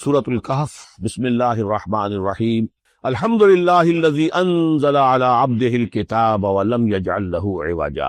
سورۃ الکہف۔ بسم اللہ الرحمن الرحیم۔ الحمد للہ الذی انزل علی عبدہ الکتاب ولم یجعل لہ عوجا۔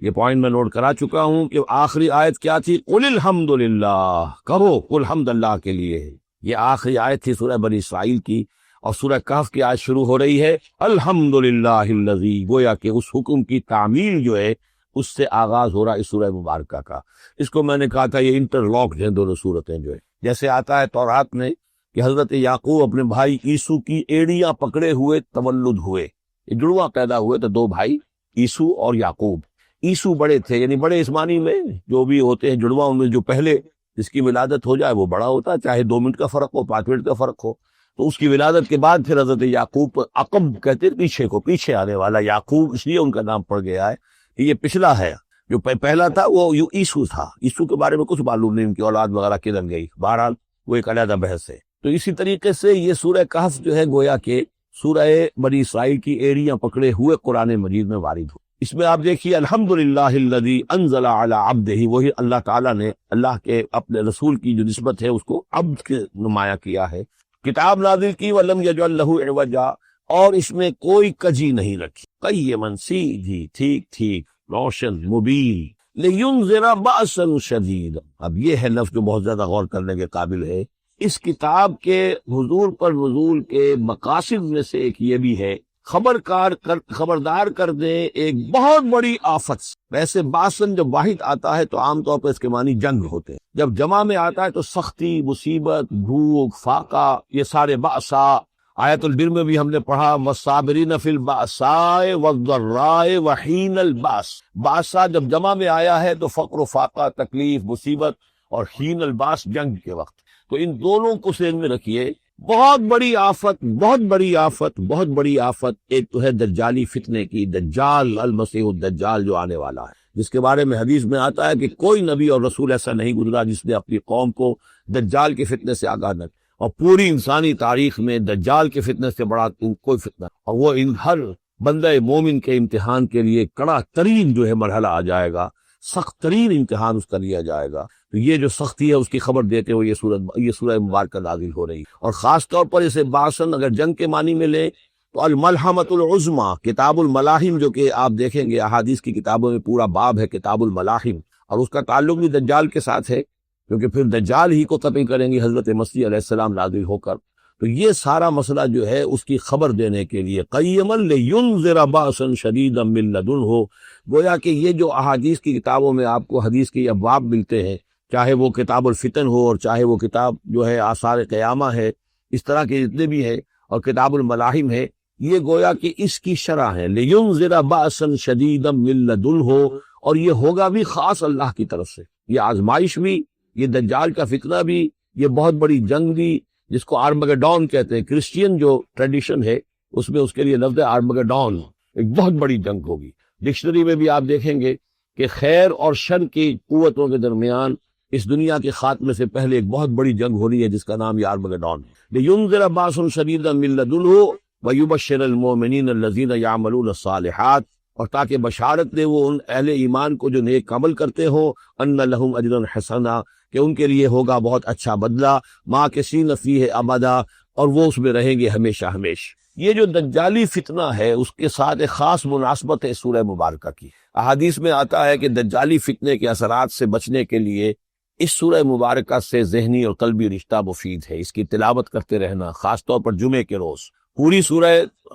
یہ پوائنٹ میں نوٹ کرا چکا ہوں کہ آخری آیت کیا تھی؟ قل الحمد للہ، کہو قل حمد اللہ کے لیے ہے۔ یہ آخری آیت تھی سورہ بنی اسرائیل کی، اور سورہ کہف کی آیت شروع ہو رہی ہے الحمد للہ الذی، گویا کہ اس حکم کی تعمیل جو ہے اس سے آغاز ہو رہا ہے اس سورہ مبارکہ کا۔ اس کو میں نے کہا تھا یہ انٹر لاکڈ ہیں دونوں صورتیں جو ہے، جیسے آتا ہے تورات میں کہ حضرت یعقوب اپنے بھائی عیسو کی ایڑیاں پکڑے ہوئے تولد ہوئے، یہ جڑواں پیدا ہوئے تو دو بھائی عیسو اور یعقوب۔ عیسو بڑے تھے، یعنی بڑے اس معنی میں جو بھی ہوتے ہیں جڑواں، ان میں جو پہلے جس کی ولادت ہو جائے وہ بڑا ہوتا ہے، چاہے 2 منٹ کا فرق ہو 5 منٹ کا فرق ہو۔ تو اس کی ولادت کے بعد پھر حضرت یعقوب، عقب کہتے ہیں پیچھے کو، پیچھے آنے والا، یعقوب اس لیے ان کا نام پڑ گیا ہے کہ یہ پچھلا ہے۔ جو پہلا تھا وہ عیسو تھا، عیسو کے بارے میں کچھ معلوم نہیں، ان کی اولاد وغیرہ کدھر گئی، بہرحال وہ ایک علیحدہ بحث ہے۔ تو اسی طریقے سے یہ سورہ کہف جو ہے گویا کہ سورہ بنی اسرائیل کی ایڑیاں پکڑے ہوئے قرآن مجید میں وارد ہو۔ اس میں آپ دیکھیے الحمدللہ الذی انزل علی عبدہ، وہی اللہ تعالیٰ نے اللہ کے اپنے رسول کی جو نسبت ہے اس کو عبد کے نمایاں کیا ہے، کتاب نازل کی ولم یجعل لہ عوجا، اور اس میں کوئی کجی نہیں رکھی، قیما، سیدھی، ٹھیک ٹھیک، روشن، مبین، لینذر بأسا شدیدا۔ اب یہ ہے لفظ جو بہت زیادہ غور کرنے کے قابل ہے۔ اس کتاب کے حضور پر نزول کے مقاصد میں سے ایک یہ بھی ہے خبردار کر دیں ایک بہت بڑی آفت سے۔ ویسے باسن جب واحد آتا ہے تو عام طور پر اس کے معنی جنگ ہوتے ہیں، جب جمع میں آتا ہے تو سختی، مصیبت، بھوک، فاقہ، یہ سارے باسا۔ آیت البر میں بھی ہم نے پڑھا والصابرین فی البأساء والضراء وحین الباس۔ باسا جب جمع میں آیا ہے تو فقر و فاقہ، تکلیف، مصیبت، اور حین الباس جنگ کے وقت۔ تو ان دونوں کو ذہن میں رکھیے، بہت بڑی آفت، بہت بڑی آفت، بہت بڑی آفت ایک تو ہے دجالی فتنے کی، دجال، المسیح الدجال جو آنے والا ہے، جس کے بارے میں حدیث میں آتا ہے کہ کوئی نبی اور رسول ایسا نہیں گزرا جس نے اپنی قوم کو دجال کے فتنے سے آگاہ نہ کیا، اور پوری انسانی تاریخ میں دجال کے فتنے سے بڑا کوئی فتنہ، اور وہ ہر بندہ مومن کے امتحان کے لیے کڑا ترین جو ہے مرحلہ آ جائے گا، سخت ترین امتحان اس کا لیا جائے گا۔ تو یہ جو سختی ہے اس کی خبر دیتے ہوئے یہ سورہ مبارکہ نازل ہو رہی، اور خاص طور پر اسے باسن اگر جنگ کے معنی میں لیں تو الملحمۃ العظمیٰ، کتاب الملاحم، جو کہ آپ دیکھیں گے احادیث کی کتابوں میں پورا باب ہے کتاب الملاحم، اور اس کا تعلق بھی دجال کے ساتھ ہے، کیونکہ پھر دجال ہی کو قتل کریں گی حضرت مسیح علیہ السلام نازل ہو کر۔ تو یہ سارا مسئلہ جو ہے اس کی خبر دینے کے لیے قیما لینذر بأسا شدیدا من لدنہ، گویا کہ یہ جو احادیث کی کتابوں میں آپ کو حدیث کے ابواب ملتے ہیں، چاہے وہ کتاب الفتن ہو اور چاہے وہ کتاب جو ہے آثار قیامہ ہے، اس طرح کے جتنے بھی ہیں، اور کتاب الملاحم ہے، یہ گویا کہ اس کی شرح ہے لینذر بأسا شدیدا من لدنہ، اور یہ ہوگا بھی خاص اللہ کی طرف سے، یہ آزمائش بھی، یہ دجال کا فتنہ بھی، یہ بہت بڑی جنگ بھی، جس کو آرمگڈون کہتے ہیں۔ کرسچین جو ٹریڈیشن ہے اس میں اس کے لیے لفظ ہے آرمگڈون، ایک بہت بڑی جنگ ہوگی۔ ڈکشنری میں بھی آپ دیکھیں گے کہ خیر اور شر کی قوتوں کے درمیان اس دنیا کے خاتمے سے پہلے ایک بہت بڑی جنگ ہو رہی ہے جس کا نام یہ آرمگڈون ہے۔ لینذر بأسا شدیدا من لدنہ ویبشر المؤمنین الذین یعملون الصالحات، اور تاکہ بشارت دے وہ ان اہل ایمان کو جو نیک عمل کرتے ہوں، ان لہم اجرا حسنا، کہ ان کے لیے ہوگا بہت اچھا بدلہ، ماکثین فیہ ابدا، اور وہ اس میں رہیں گے ہمیشہ ہمیشہ۔ یہ جو دجالی فتنہ ہے اس کے ساتھ ایک خاص مناسبت ہے سورہ مبارکہ کی۔ احادیث میں آتا ہے کہ دجالی فتنے کے اثرات سے بچنے کے لیے اس سورہ مبارکہ سے ذہنی اور قلبی رشتہ مفید ہے، اس کی تلاوت کرتے رہنا، خاص طور پر جمعے کے روز پوری سورہ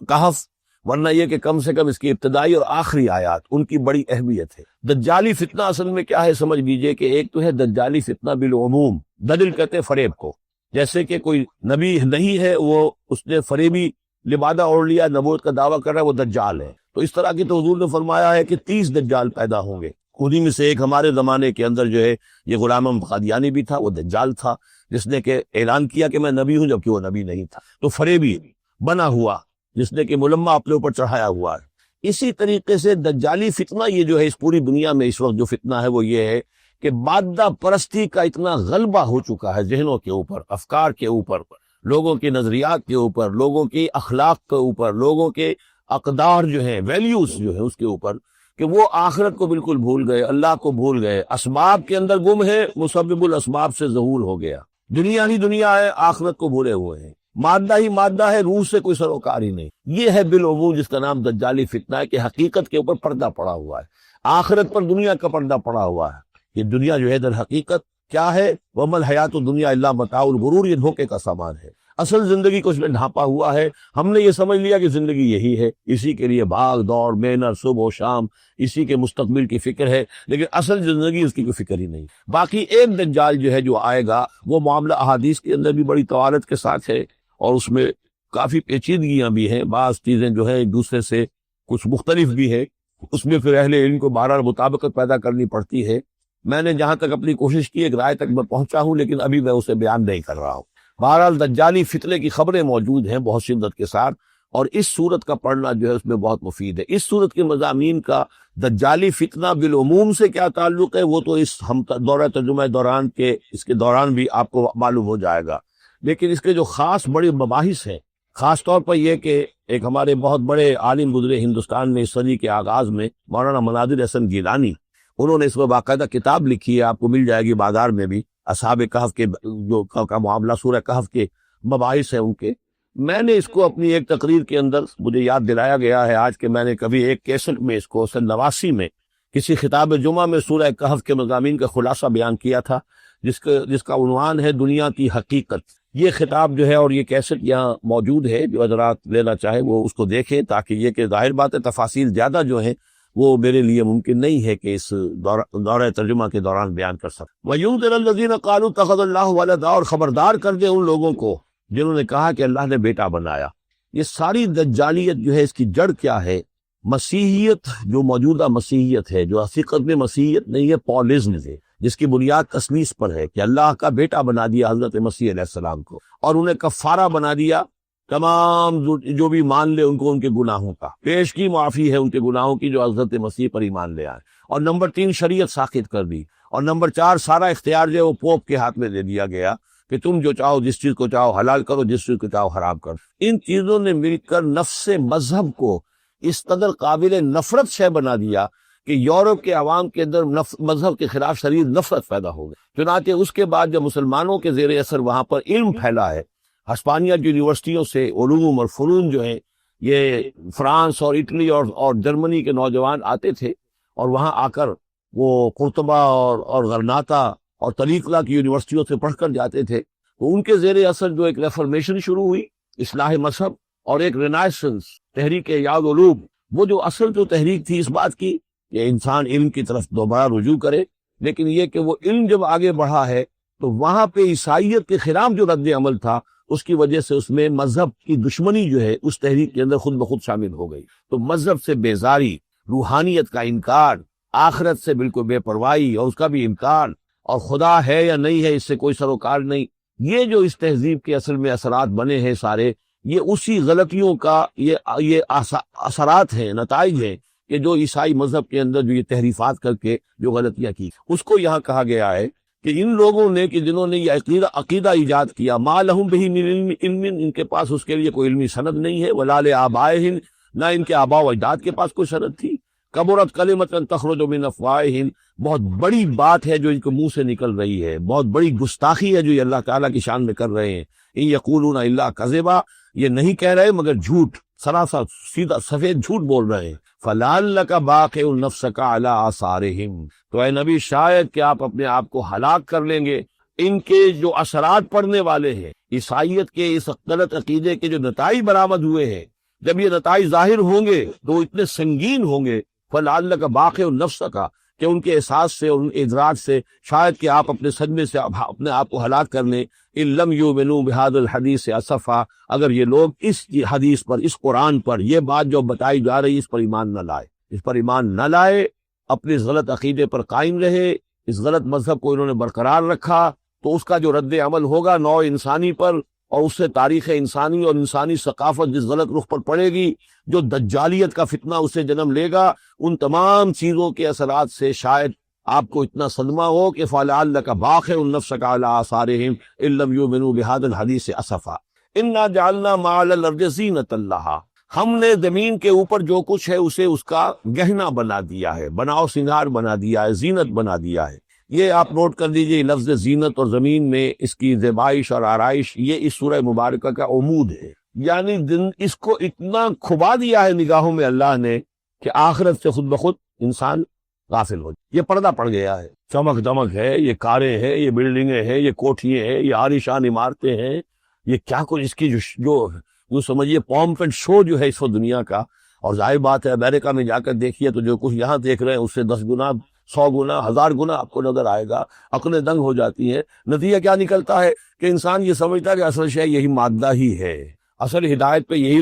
کہف، ورنہ یہ کہ کم سے کم اس کی ابتدائی اور آخری آیات ان کی بڑی اہمیت ہے۔ دجالی فتنہ اصل میں کیا ہے سمجھ لیجئے کہ ایک تو ہے دجالی فتنہ بالعموم، دجل کہتے ہیں فریب کو، جیسے کہ کوئی نبی نہیں ہے، وہ اس نے فریبی لبادہ اوڑھ لیا، نبوت کا دعویٰ کر رہا ہے، وہ دجال ہے۔ تو اس طرح کی تو حضور نے فرمایا ہے کہ 30 دجال پیدا ہوں گے، انہی میں سے ایک ہمارے زمانے کے اندر جو ہے یہ غلام احمد قادیانی بھی تھا، وہ دجال تھا، جس نے کہ اعلان کیا کہ میں نبی ہوں جبکہ وہ نبی نہیں تھا۔ تو فریبی بنا ہوا جس نے کہ ملمہ اپنے اوپر چڑھایا ہوا ہے۔ اسی طریقے سے دجالی فتنہ یہ جو ہے اس پوری دنیا میں اس وقت جو فتنہ ہے وہ یہ ہے کہ مادہ پرستی کا اتنا غلبہ ہو چکا ہے ذہنوں کے اوپر، افکار کے اوپر، لوگوں کے نظریات کے اوپر، لوگوں کی اخلاق کے اوپر، لوگوں کے اقدار جو ہیں، ویلیوز جو ہیں اس کے اوپر، کہ وہ آخرت کو بالکل بھول گئے، اللہ کو بھول گئے، اسباب کے اندر گم ہے، مسبب الاسباب سے ظہور ہو گیا۔ دنیا ہی دنیا ہے، آخرت کو بھولے ہوئے ہیں، مادہ ہی مادہ ہے، روح سے کوئی سروکار ہی نہیں۔ یہ ہے بالعموم جس کا نام دجالی فتنہ ہے، کہ حقیقت کے اوپر پردہ پڑا ہوا ہے، آخرت پر دنیا کا پردہ پڑا ہوا ہے۔ یہ دنیا جو ہے در حقیقت کیا ہے؟ وَمَا الْحَيَاةُ الدُّنْيَا إِلَّا مَتَاعُ الْغُرُورِ، یہ دھوکے کا سامان ہے۔ اصل زندگی کو اس میں ڈھانپا ہوا ہے، ہم نے یہ سمجھ لیا کہ زندگی یہی ہے، اسی کے لیے بھاگ دوڑ محنت صبح و شام، اسی کے مستقبل کی فکر ہے، لیکن اصل زندگی اس کی کوئی فکر ہی نہیں۔ باقی ایک دجال جو ہے جو آئے گا، وہ معاملہ احادیث کے اندر بھی بڑی توالت کے ساتھ ہے، اور اس میں کافی پیچیدگیاں بھی ہیں، بعض چیزیں جو ہے ایک دوسرے سے کچھ مختلف بھی ہے، اس میں پھر اہل علم کو بہرحال مطابقت پیدا کرنی پڑتی ہے۔ میں نے جہاں تک اپنی کوشش کی ایک رائے تک میں پہنچا ہوں، لیکن ابھی میں اسے بیان نہیں کر رہا ہوں۔ بہرحال دجالی فتنے کی خبریں موجود ہیں بہت شدت کے ساتھ، اور اس صورت کا پڑھنا جو ہے اس میں بہت مفید ہے۔ اس صورت کے مضامین کا دجالی فتنہ بالعموم سے کیا تعلق ہے، وہ تو اس ہم دورہ ترجمہ دوران کے اس کے دوران بھی آپ کو معلوم ہو جائے گا، لیکن اس کے جو خاص بڑے مباحث ہیں، خاص طور پر یہ کہ ایک ہمارے بہت بڑے عالم گزرے ہندوستان میں اس صدی کے آغاز میں، مولانا مناظر حسن گیلانی، انہوں نے اس میں باقاعدہ کتاب لکھی ہے، آپ کو مل جائے گی بازار میں بھی، اصحاب کہف کے جو کا معاملہ سورہ کہف کے مباحث ہیں ان کے۔ میں نے اس کو اپنی ایک تقریر کے اندر مجھے یاد دلایا گیا ہے آج، کہ میں نے کبھی ایک کیسٹ میں اس کو سن 89 میں کسی خطاب جمعہ میں سورہ کہف کے مضامین کا خلاصہ بیان کیا تھا، جس کا عنوان ہے دنیا کی حقیقت۔ یہ خطاب جو ہے اور یہ کیسٹ یہاں موجود ہے، جو حضرات لینا چاہے وہ اس کو دیکھیں، تاکہ یہ کہ ظاہر بات ہے تفاصیل زیادہ جو ہیں وہ میرے لیے ممکن نہیں ہے کہ اس دورہ ترجمہ کے دوران بیان کر سکوں۔ وَيُنذِرَ الَّذِينَ قَالُوا اتَّخَذَ اللَّهُ وَلَدًا، اور خبردار کر دے ان لوگوں کو جنہوں نے کہا کہ اللہ نے بیٹا بنایا۔ یہ ساری دجالیت جو ہے اس کی جڑ کیا ہے؟ مسیحیت، جو موجودہ مسیحیت ہے، جو حقیقت میں مسیحیت نہیں ہے، پولزم ہے، جس کی بنیاد تثلیث پر ہے کہ اللہ کا بیٹا بنا دیا حضرت مسیح علیہ السلام کو، اور انہیں کفارہ بنا دیا تمام جو بھی مان لے ان کو ان کے گناہوں کا، پیش کی معافی ہے ان کے گناہوں کی جو حضرت مسیح پر ایمان لے آئے، اور نمبر 3 شریعت ساخت کر دی، اور نمبر 4 سارا اختیار جو ہے وہ پوپ کے ہاتھ میں دے دیا گیا کہ تم جو چاہو جس چیز کو چاہو حلال کرو، جس چیز کو چاہو حرام کرو۔ ان چیزوں نے مل کر نفس مذہب کو اس قدر قابل نفرت شے بنا دیا کہ یورپ کے عوام کے اندر مذہب کے خلاف شدید نفرت پیدا ہو گئی۔ چنانچہ اس کے بعد جب مسلمانوں کے زیر اثر وہاں پر علم پھیلا ہے، ہسپانیہ کی یونیورسٹیوں سے علوم اور فنون جو ہیں، یہ فرانس اور اٹلی اور جرمنی کے نوجوان آتے تھے، اور وہاں آ کر وہ قرطبہ اور غرناطہ اور طریقہ کی یونیورسٹیوں سے پڑھ کر جاتے تھے، تو ان کے زیر اثر جو ایک ریفارمیشن شروع ہوئی، اصلاح مذہب، اور ایک رینائسنس، تحریک احیاء العلوم، وہ جو اصل جو تحریک تھی اس بات کی کہ انسان علم کی طرف دوبارہ رجوع کرے، لیکن یہ کہ وہ علم جب آگے بڑھا ہے تو وہاں پہ عیسائیت کے خلاف جو رد عمل تھا، اس کی وجہ سے اس میں مذہب کی دشمنی جو ہے اس تحریک کے اندر خود بخود شامل ہو گئی۔ تو مذہب سے بیزاری، روحانیت کا انکار، آخرت سے بالکل بے پرواہی اور اس کا بھی انکار، اور خدا ہے یا نہیں ہے اس سے کوئی سروکار نہیں، یہ جو اس تہذیب کے اصل میں اثرات بنے ہیں سارے، یہ اسی غلطیوں کا یہ اثرات ہیں، نتائج ہیں کہ جو عیسائی مذہب کے اندر جو یہ تحریفات کر کے جو غلطیاں کی، اس کو یہاں کہا گیا ہے کہ ان لوگوں نے کہ جنہوں نے یہ عقیدہ ایجاد کیا، ما لہم بہ من علم، ان کے پاس اس کے لیے کوئی علمی سند نہیں ہے، ولا لآبائہم، نہ ان کے آباء و اجداد کے پاس کوئی سند تھی، کبرت کلمۃ تخرج من افواہہم، بہت بڑی بات ہے جو ان کے منہ سے نکل رہی ہے، بہت بڑی گستاخی ہے جو یہ اللہ تعالیٰ کی شان میں کر رہے ہیں۔ ان یقولون الا کذبا، یہ نہیں کہہ رہے مگر جھوٹ، سراسر سیدھا سفید جھوٹ بول رہے ہیں۔ فلعلک باخع نفسک علی آثارہم، تو اے نبی شاید کہ آپ اپنے آپ کو ہلاک کر لیں گے ان کے جو اثرات پڑنے والے ہیں، عیسائیت کے اس غلط عقیدے کے جو نتائج برآمد ہوئے ہیں، جب یہ نتائج ظاہر ہوں گے تو اتنے سنگین ہوں گے، فلعلک باخع نفسک، کہ ان کے احساس سے اور ان ادراک سے شاید کہ آپ اپنے صدمے سے اپنے آپ کو ہلاک کر لیں۔ ان لم یؤمنوا بہذا الحدیث اسفا، اگر یہ لوگ اس حدیث پر، اس قرآن پر، یہ بات جو بتائی جا رہی ہے اس پر ایمان نہ لائے، اس پر ایمان نہ لائے، اپنے اس غلط عقیدے پر قائم رہے، اس غلط مذہب کو انہوں نے برقرار رکھا، تو اس کا جو رد عمل ہوگا نوع انسانی پر، اور اس سے تاریخ انسانی اور انسانی ثقافت جس غلط رخ پر پڑے گی، جو دجالیت کا فتنہ اسے جنم لے گا، ان تمام چیزوں کے اثرات سے شاید آپ کو اتنا صدمہ ہو کہ فلعلک باخع نفسک علی آثارہم ان لم یؤمنوا بہذا الحدیث اسفا انا جعلنا ما علی الارض زینۃ لہا، ہم نے زمین کے اوپر جو کچھ ہے اسے اس کا گہنا بنا دیا ہے، بناؤ سنگار بنا دیا ہے، زینت بنا دیا ہے، یہ آپ نوٹ کر دیجئے، لفظ زینت اور زمین میں اس کی زیبائش اور آرائش، یہ اس سورہ مبارکہ کا عمود ہے، یعنی اس کو اتنا کھبا دیا ہے نگاہوں میں اللہ نے کہ آخرت سے خود بخود انسان غافل ہو جائے۔ یہ پردہ پڑ گیا ہے، چمک دمک ہے، یہ کاریں ہیں، یہ بلڈنگیں ہیں، یہ کوٹھیاں ہیں، یہ عالیشان عمارتیں ہیں، یہ کیا کچھ اس کی جو سمجھیے پومپ اینڈ شو جو ہے اس وقت دنیا کا۔ اور ظاہر بات ہے امریکہ میں جا کر دیکھیے تو جو کچھ یہاں دیکھ رہے ہیں اس سے 10 گنا 100 گنا 1000 گنا آپ کو نظر آئے گا، عقلیں دنگ ہو جاتی ہیں۔ نتیجہ کیا نکلتا ہے کہ انسان یہ سمجھتا ہے کہ اصل شے یہی مادہ ہی ہے، اصل ہدایت پہ یہی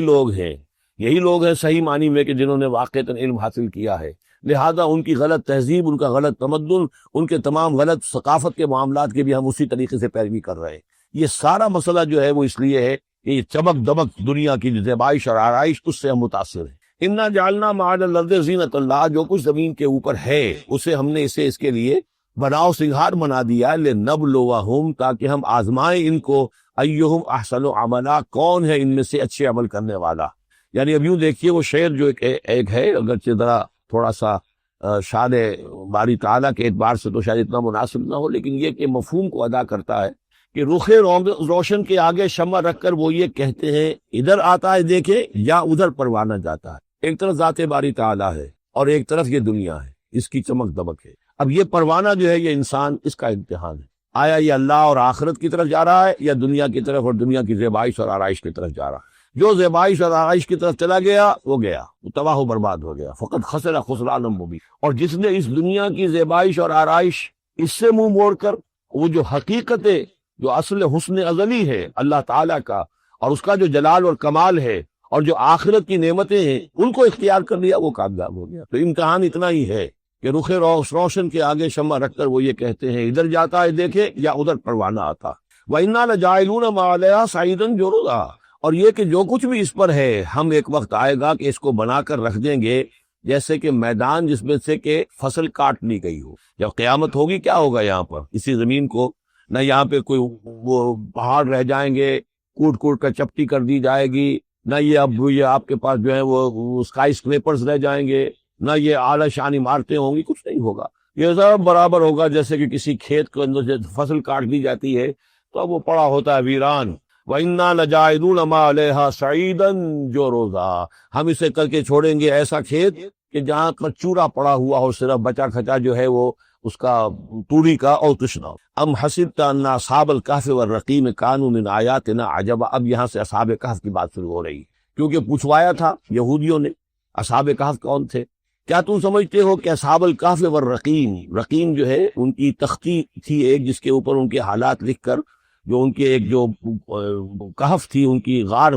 لوگ ہیں صحیح معنی میں کہ جنہوں نے واقعتاً علم حاصل کیا ہے، لہذا ان کی غلط تہذیب، ان کا غلط تمدن، ان کے تمام غلط ثقافت کے معاملات کے بھی ہم اسی طریقے سے پیروی کر رہے ہیں۔ یہ سارا مسئلہ جو ہے وہ اس لیے ہے کہ یہ چمک دمک دنیا کی زیبائش اور آرائش اس سے ہم متاثر ہیں۔ انا جعلنا ما علی الارض زینۃ اللہ، جو کچھ زمین کے اوپر ہے اسے ہم نے اس کے لیے بناؤ سنگھار بنا دیا، لنبلوہم، تاکہ ہم آزمائیں ان کو، ایہم احسن عملا، کون ہے ان میں سے اچھے عمل کرنے والا۔ یعنی اب یوں دیکھیے وہ شعر جو ایک ہے، اگرچہ ذرا تھوڑا سا شان باری تعالیٰ کے اعتبار سے تو شاید اتنا مناسب نہ ہو، لیکن یہ کہ مفہوم کو ادا کرتا ہے کہ رخ روشن کے آگے شمع رکھ کر وہ یہ کہتے ہیں ادھر آتا ہے دیکھے یا ادھر پروانہ جاتا ہے۔ ایک طرف ذات باری تعالیٰ ہے اور ایک طرف یہ دنیا ہے، اس کی چمک دمک ہے۔ اب یہ پروانہ جو ہے یہ انسان، اس کا امتحان ہے، آیا یہ اللہ اور آخرت کی طرف جا رہا ہے یا دنیا کی طرف اور دنیا کی زیبائش اور آرائش کی طرف جا رہا ہے۔ جو زیبائش اور آرائش کی طرف چلا گیا وہ گیا، وہ تباہ و برباد ہو گیا، فقط خسر خسران مبین۔ اور جس نے اس دنیا کی زیبائش اور آرائش اس سے منہ موڑ کر وہ جو حقیقت ہے، جو اصل حسن ازلی ہے اللہ تعالیٰ کا، اور اس کا جو جلال اور کمال ہے، اور جو آخرت کی نعمتیں ہیں، ان کو اختیار کر لیا، وہ کامیاب ہو گیا۔ تو امتحان اتنا ہی ہے کہ رخ روشن کے آگے شمع رکھ کر وہ یہ کہتے ہیں ادھر جاتا ہے دیکھے یا ادھر پروانہ آتا۔ وَإِنَّا لَجَاعِلُونَ مَا عَلَيْهَا صَعِيدًا جُرُزًا، اور یہ کہ جو کچھ بھی اس پر ہے ہم ایک وقت آئے گا کہ اس کو بنا کر رکھ دیں گے جیسے کہ میدان جس میں سے کہ فصل کاٹ لی گئی ہو۔ جب قیامت ہوگی کیا ہوگا یہاں پر، اسی زمین کو نہ یہاں پہ کوئی وہ پہاڑ رہ جائیں گے کوٹ کوٹ کر چپٹی کر دی جائے گی، نہ یہ آپ کے پاس جو ہے وہ اسکائی اسکریپرز رہ جائیں گے، نہ یہ اعلی شان عمارتیں ہوں گی، کچھ نہیں ہوگا۔ یہ سب برابر ہوگا جیسے کہ کسی کھیت کے اندر سے فصل کاٹ دی جاتی ہے تو اب وہ پڑا ہوتا ہے ویران۔ وَإِنَّا لَجَاعِلُونَ مَا عَلَيْهَا صَعِيدًا جُرُزًا، ہم اسے کر کے چھوڑیں گے ایسا کھیت کہ جہاں پر چورا پڑا ہوا ہو، صرف بچا کھچا جو ہے وہ اس کا توڑی کا اور کچھ نہ ہو۔ ام حسبت ان اصحاب الکہف والرقیم کانوا من آیاتنا عجبا، اب یہاں سے اصحاب کہف کی بات شروع ہو رہی ہے، کیونکہ پوچھوایا تھا یہودیوں نے اصحاب کہف کون تھے۔ کیا تم سمجھتے ہو کہ اصحاب الکہف والرقیم، رقیم جو ہے ان کی تختی تھی ایک جس کے اوپر ان کے حالات لکھ کر، جو ان کے ایک جو کہف تھی ان کی غار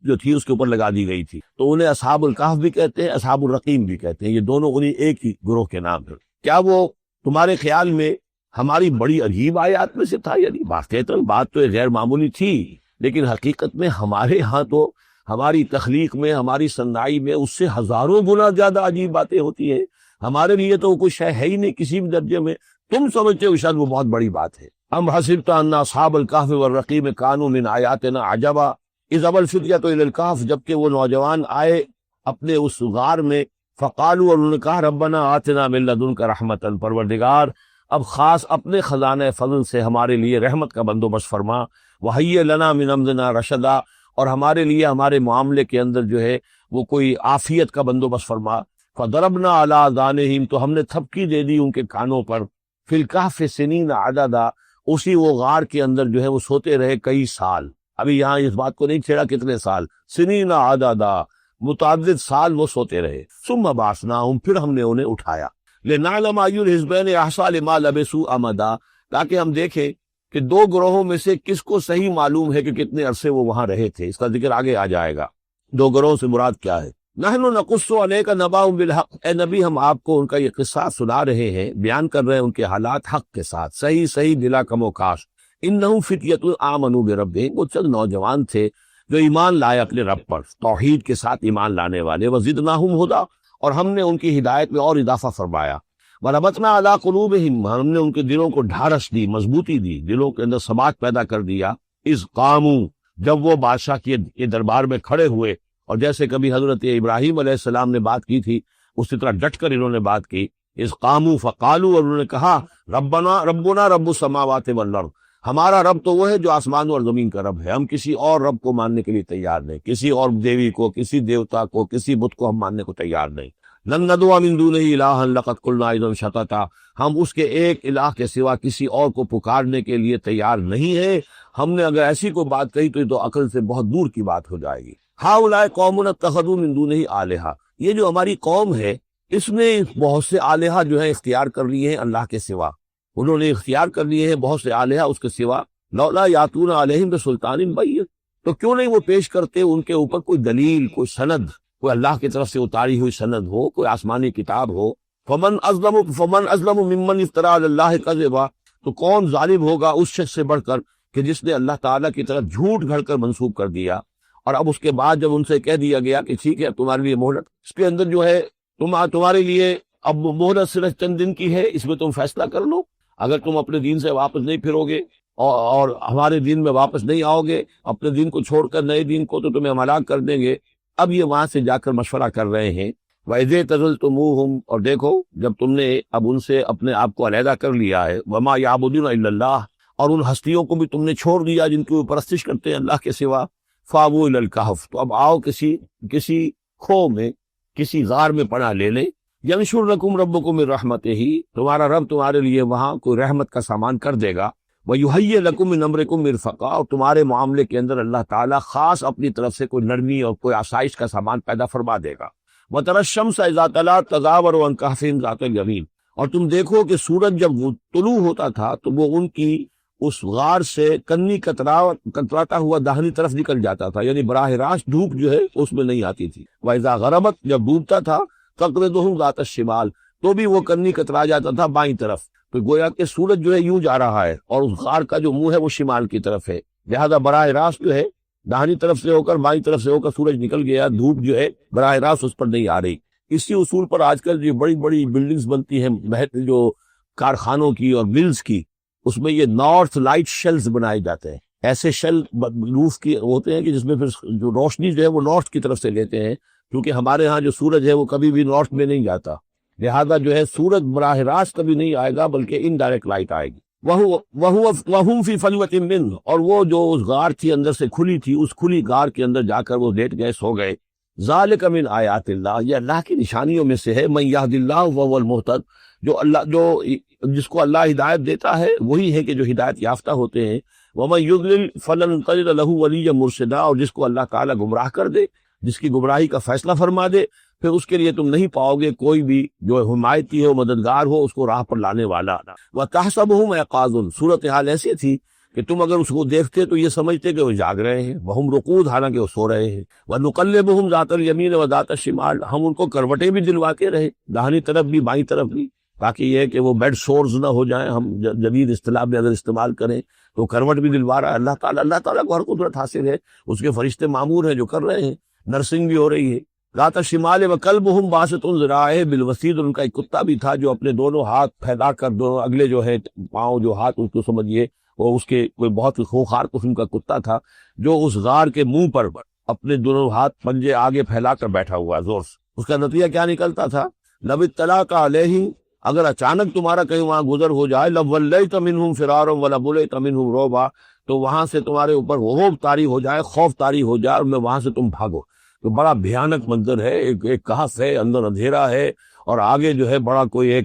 جو تھی اس کے اوپر لگا دی گئی تھی، تو انہیں اصحاب الکہف بھی کہتے ہیں، اصحاب الرقیم بھی کہتے ہیں، یہ دونوں انہیں ایک ہی گروہ کے نام ہیں۔ کیا وہ تمہارے خیال میں ہماری بڑی عجیب آیات میں سے تھا؟ یعنی واقعتاً بات تو غیر معمولی تھی، لیکن حقیقت میں ہمارے ہاں تو ہماری تخلیق میں، ہماری صنائی میں اس سے ہزاروں گنا زیادہ عجیب باتیں ہوتی ہیں۔ ہمارے لیے تو کچھ شے ہے ہی نہیں کسی بھی درجے میں، تم سمجھتے ہو شاید وہ بہت بڑی بات ہے۔ ام حسبت ان اصحاب الکہف والرقیم کانوا من آیاتنا عجبا اذ ابى الفتية الى الكهف، جبکہ وہ نوجوان آئے اپنے اس غار میں، فقالوا، اور انہوں نے کہا ربنا آتنا من لدنک رحمتا، پروردگار اب خاص اپنے خزانہ فضل سے ہمارے لیے رحمت کا بندوبست فرما، وہیئ لنا من امرنا رشدا، اور ہمارے لیے ہمارے معاملے کے اندر جو ہے وہ کوئی عافیت کا بندوبست فرما۔ فضربنا علی آذانہم، تو ہم نے تھپکی دے دی ان کے کانوں پر، فی الکہف سنین عددا، اسی وہ غار کے اندر جو ہے وہ سوتے رہے کئی سال۔ ابھی یہاں اس بات کو نہیں چھیڑا کتنے سال، سنین عددا، متعدد سال وہ سوتے رہے۔ ثم بعثناہم، پھر ہم نے انہیں اٹھایا، لنعلم ای الحزبین احصیٰ لما لبثوا امدا، تاکہ ہم دیکھیں کہ دو گروہوں میں سے کس کو صحیح معلوم ہے کہ کتنے عرصے وہ وہاں رہے تھے۔ اس کا ذکر آگے آ جائے گا، دو گروہوں سے مراد کیا ہے۔ نحن نقص علیک نبأہم بالحق، اے نبی ہم آپ کو ان کا یہ قصہ سنا رہے ہیں، بیان کر رہے ہیں ان کے حالات حق کے ساتھ، صحیح بلا کم و کاش۔ انہم فتیۃ آمنوا بربہم، وہ چند نوجوان تھے جو ایمان لائے اپنے رب پر، توحید کے ساتھ ایمان لانے والے، وزدناہم ہدی، اور ہم نے ان کی ہدایت میں اور اضافہ فرمایا، وربطنا علی قلوبہم، ہم نے ان کے دلوں کو ڈھارس دی، مضبوطی دی، دلوں کے اندر ثبات پیدا کر دیا، اذ قاموا، جب وہ بادشاہ کے دربار میں کھڑے ہوئے، اور جیسے کبھی حضرت ابراہیم علیہ السلام نے بات کی تھی اسی طرح ڈٹ کر انہوں نے بات کی، اس قاموا فقالوا، اور انہوں نے کہا ربنا رب السماوات والارض، ہمارا رب تو وہ ہے جو آسمان اور زمین کا رب ہے، ہم کسی اور رب کو ماننے کے لیے تیار نہیں، کسی اور دیوی کو، کسی دیوتا کو، کسی بت کو ہم ماننے کو تیار نہیں۔ لن ندعو من دونہ الہا لقد قلنا اذا شططا، ہم اس کے ایک الہ کے سوا کسی اور کو پکارنے کے لیے تیار نہیں ہے، ہم نے اگر ایسی کوئی بات کہی تو یہ تو عقل سے بہت دور کی بات ہو جائے گی۔ ہؤلاء قوم اتخذوا من دونہ آلہہ، یہ جو ہماری قوم ہے اس نے بہت سے آلہہ جو ہیں اختیار کر لیے ہیں اللہ کے سوا، انہوں نے اختیار کر لیے ہیں بہت سے آلہہ اس کے سوا۔ لولا یاتون علیہم بسلطان بین، تو کیوں نہیں وہ پیش کرتے ان کے اوپر کوئی دلیل، کوئی سند، کوئی اللہ کی طرف سے اتاری ہوئی سند ہو، کوئی آسمانی کتاب ہو۔ فمن ازلم ممن افتری علی اللہ کذبا، تو کون ظالم ہوگا اس شخص سے بڑھ کر کہ جس نے اللہ تعالیٰ کی طرف جھوٹ گھڑ کر منسوب کر دیا، اور اب اس کے بعد جب ان سے کہہ دیا گیا کہ ٹھیک ہے تمہارے لیے مہلت، اس کے اندر جو ہے تمہارے لیے اب مہلت صرف چند دن کی ہے، اس میں تم فیصلہ کر لو، اگر تم اپنے دین سے واپس نہیں پھرو گے اور ہمارے دین میں واپس نہیں آؤ گے، اپنے دین کو چھوڑ کر نئے دین کو، تو تمہیں ہم ہلاک کر دیں گے۔ اب یہ وہاں سے جا کر مشورہ کر رہے ہیں۔ وَإِذِ اعْتَزَلْتُمُوهُمْ، اور دیکھو جب تم نے اب ان سے اپنے آپ کو علیحدہ کر لیا ہے، وَمَا يَعْبُدُونَ إِلَّا اللَّهَ، اور ان ہستیوں کو بھی تم نے چھوڑ دیا جن کی وہ پرستش کرتے ہیں اللہ کے سوا، فَآوُوا إِلَى الْكَهْفِ، تو اب آؤ کسی کھو میں، کسی غار میں پناہ لے لیں۔ يَنشُرْ لَكُمْ رَبُّكُم مِّن رَحْمَتِهِ، تمہارا رب تمہارے لیے وہاں کوئی رحمت کا سامان کر دے گا۔ وَيُهَيِّئْ لَكُم مِّنْ أَمْرِكُم مِّرْفَقًا، اور تمہارے معاملے کے اندر اللہ تعالیٰ خاص اپنی طرف سے کوئی نرمی اور کوئی آسائش کا سامان پیدا فرما دے گا۔ وَتَرَى الشَّمْسَ إِذَا طَلَعَت تَزَاوَرُ عَنْ كَهْفِهِمْ ذَاتَ الْيَمِينِ، اور تم دیکھو کہ سورج جب طلوع ہوتا تھا تو وہ ان کی اس غار سے کنی کتراتا ہوا داہنی طرف نکل جاتا تھا، یعنی براہ راست دھوپ جو ہے اس میں نہیں آتی تھی۔ وَإِذَا غَرَبَتْ، جب ڈوبتا تھا، تَقْرِضُهُمْ ذَاتَ الشِّمَالِ، تو بھی وہ کنی کترا جاتا تھا بائیں طرف، تو گویا کہ سورج جو ہے یوں جا رہا ہے اور اس غار کا جو منہ ہے وہ شمال کی طرف ہے، لہذا براہ راست جو ہے داہنی طرف سے ہو کر بائیں طرف سے ہو کر سورج نکل گیا، دھوپ جو ہے براہ راست اس پر نہیں آ رہی۔ اسی اصول پر آج کل جو بڑی بڑی بلڈنگز بنتی ہیں جو کارخانوں کی اور ملز کی، اس میں یہ نارتھ لائٹ شیلز بنائے جاتے ہیں، ایسے شیل روف کی ہوتے ہیں کہ جس میں پھر جو روشنی جو ہے وہ نارتھ کی طرف سے لیتے ہیں، کیونکہ ہمارے ہاں جو سورج ہے وہ کبھی بھی نارتھ میں نہیں جاتا، لہذا جو ہے سورج براہ راست کبھی نہیں آئے گا بلکہ انڈائریکٹ لائٹ آئے گی۔ وَهُمْ فِي فَجْوَةٍ مِّنْهُ، اور وہ جو اس غار تھی اندر سے کھلی تھی، اس کھلی غار کے اندر جا کر وہ لیٹ گئے، سو گئے۔ ذَلِكَ مِنْ آیَاتِ اللَّهِ، یہ اللہ کی نشانیوں میں سے ہے۔ مَن يَهْدِ اللَّهُ فَهُوَ الْمُهْتَدِ، جو جس کو اللہ ہدایت دیتا ہے وہی ہے کہ جو ہدایت یافتہ ہوتے ہیں۔ وَمَن يُضْلِلْ فَلَن تَجِدَ لَهُ وَلِيًّا مُرْشِدًا، اور جس کو اللہ تعالیٰ گمراہ کر دے، جس کی گمراہی کا فیصلہ فرما دے، پھر اس کے لیے تم نہیں پاؤ گے کوئی بھی جو حمایتی ہو، مددگار ہو، اس کو راہ پر لانے والا۔ وَتَحْسَبُهُمْ أَيْقَاظًا، صورتحال ایسی تھی کہ تم اگر اس کو دیکھتے تو یہ سمجھتے کہ وہ جاگ رہے ہیں، وَهُمْ رُقُودٌ، حالانکہ وہ سو رہے ہیں۔ وَنُقَلِّبُهُمْ ذَاتَ الْيَمِينِ وَذَاتَ الشِّمَالِ، ہم ان کو کروٹیں بھی دلواتے رہے، داہنی طرف بھی بائیں طرف بھی، تاکہ یہ ہے کہ وہ بیڈ سورز نہ ہو جائیں، ہم جدید اصطلاح میں اگر استعمال کریں تو کروٹ بھی دلوا رہا ہے اللہ تعالیٰ کو ہر قدرت حاصل ہے، اس کے فرشتے معمور ہیں جو کر رہے ہیں، نرسنگ بھی ہو رہی ہے۔ ذات الشمال وکلبہم باسط ذراعیہ بالوسید، ان کا ایک کتا بھی تھا جو اپنے دونوں ہاتھ پھیلا کر، دونوں اگلے جو ہے پاؤں جو ہاتھ اس کو سمجھیے وہ اس کے کوئی بہت خوخار قسم کا کتا تھا جو اس غار کے منہ پر اپنے دونوں ہاتھ پنجے آگے پھیلا کر بیٹھا ہوا زور سے۔ اس کا نتیجہ کیا نکلتا تھا؟ لو اطلعت علیہم، اگر اچانک تمہارا کہیں وہاں گزر ہو جائے، لولیت منہم فرارا ولملیت منہم رعبا، تو وہاں سے تمہارے اوپر رعب طاری ہو جائے، خوف طاری ہو جائے، اور میں وہاں سے تم بھاگو۔ تو بڑا بھیانک منظر ہے، ایک کہف ہے، اندر اندھیرا ہے، اور آگے جو ہے بڑا کوئی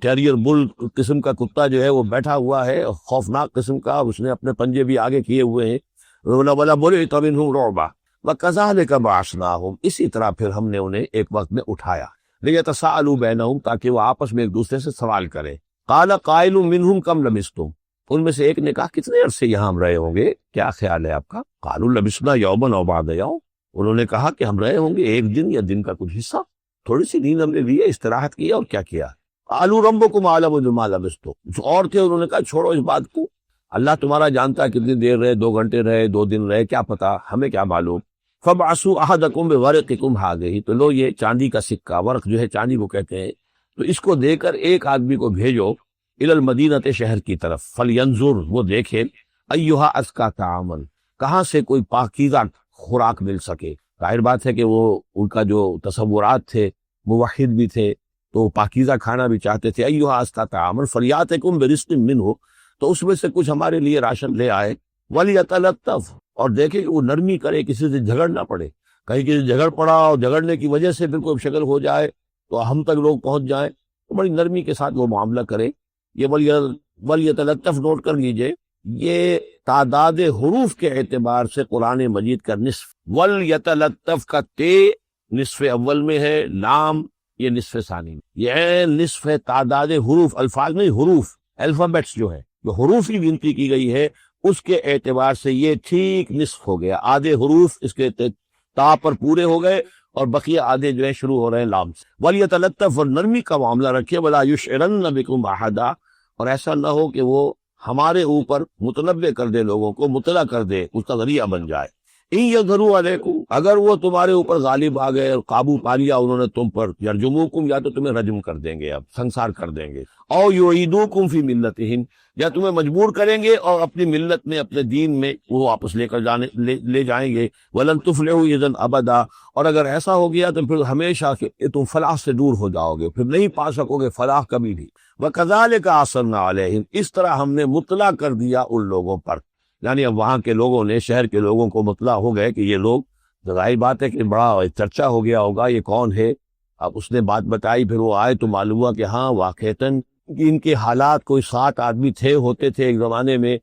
ٹیریئر بل قسم کا کتا جو ہے وہ بیٹھا ہوا ہے، خوفناک قسم کا، اس نے اپنے پنجے بھی آگے کیے ہوئے ہیں۔ وَلَمُلِئْتَ مِنْهُمْ رُعْبًا وَكَذَلِكَ بَعَثْنَاهُمْ، اسی طرح پھر ہم نے انہیں ایک وقت میں اٹھایا، لِيَتَسَاءَلُوا بَيْنَهُمْ، تاکہ وہ آپس میں ایک دوسرے سے سوال کریں۔ قَالَ قَائِلٌ مِّنْهُمْ كَمْ لَبِثْتُمْ، ان میں سے ایک نے کہا کتنے عرصے یہاں ہم رہے ہوں گے، کیا خیال ہے آپ کا؟ قَالُوا لَبِثْنَا يَوْمًا أَوْ بَعْضَ يَوْمٍ، انہوں نے کہا کہ ہم رہے ہوں گے ایک دن یا دن کا کچھ حصہ، تھوڑی سی نیند ہم نے لی ہے، استراحت کیا اور کیا کیا۔ قَالُوا رَبُّكُمْ أَعْلَمُ بِمَا لَبِثْتُمْ، اور تھے انہوں نے کہا چھوڑو اس بات کو، اللہ تمہارا جانتا ہے کتنی دیر رہے، 2 گھنٹے رہے، 2 دن رہے، کیا پتا، ہمیں کیا معلوم۔ فَابْعَثُوا أَحَدَكُمْ بِوَرِقِكُمْ هَٰذِهِ، تو لو یہ چاندی کا سکہ، ورق جو ہے چاندی کو کہتے ہیں، تو اس کو دے کر ایک آدمی کو بھیجو إِلَى الْمَدِينَةِ، شہر کی طرف، فَلْيَنظُرْ، وہ دیکھے، أَيُّهَا أَزْكَىٰ طَعَامًا، کہاں سے کوئی پاکیزہ خوراک مل سکے۔ ظاہر بات ہے کہ وہ ان کا جو تصورات تھے، موحد بھی تھے، تو پاکیزہ کھانا بھی چاہتے تھے. ایھا استطعم فلیاتکم برزق منہ، تو اس میں سے کچھ ہمارے لیے راشن لے آئے. ولیتلطف، اور دیکھیں کہ وہ نرمی کرے، کسی سے جھگڑ نہ پڑے. کہیں کسی سے جھگڑ پڑا اور جھگڑنے کی وجہ سے پھر کوئی شکل ہو جائے تو ہم تک لوگ پہنچ جائیں، تو بڑی نرمی کے ساتھ وہ معاملہ کرے. یہ ولیتلطف نوٹ کر لیجئے، یہ تعداد حروف کے اعتبار سے قرآن مجید کا نصف. ولیتلطف کا تے نصف اول میں ہے، لام یہ نصف ثانی میں، یہ نصف ہے تعداد حروف، الفاظ نہیں، حروف، الفابیٹس جو ہے، جو حروف کی گنتی کی گئی ہے اس کے اعتبار سے یہ ٹھیک نصف ہو گیا. آدھے حروف اس کے تا پر پورے ہو گئے اور بقیہ آدھے جو ہے شروع ہو رہے ہیں لام سے. ولیتلطف، اور نرمی کا معاملہ رکھے. ولا یشعرن بکم احدا، اور ایسا نہ ہو کہ وہ ہمارے اوپر متنبع کر دے، لوگوں کو مطلع کر دے، اس کا ذریعہ بن جائے. ان یظہروا علیکم، اگر وہ تمہارے اوپر غالب آ گئے اور قابو پا لیا انہوں نے تم پر، یرجموکم، یا تو تمہیں رجم کر دیں گے، اب سنسار کر دیں گے. او یعیدوکم فی ملتہم، یا تمہیں مجبور کریں گے اور اپنی ملت میں، اپنے دین میں وہ واپس لے جائیں گے. ولن تفلحوا اذا ابدا، اور اگر ایسا ہو گیا تو پھر ہمیشہ کہ تم فلاح سے دور ہو جاؤ گے، پھر نہیں پا سکو گے فلاح کبھی بھی. وَكَذَلِكَ أَعْثَرْنَا عَلَيْهِمْ، اس طرح ہم نے مطلع کر دیا ان لوگوں پر. یعنی اب وہاں کے لوگوں نے، شہر کے لوگوں کو مطلع ہو گئے کہ یہ لوگ، ظاہر بات ہے کہ بڑا چرچا ہو گیا ہوگا یہ کون ہے. اب اس نے بات بتائی، پھر وہ آئے تو معلوم ہوا کہ ہاں واقعتاً ان کے حالات، کوئی 7 آدمی ہوتے تھے ایک زمانے میں،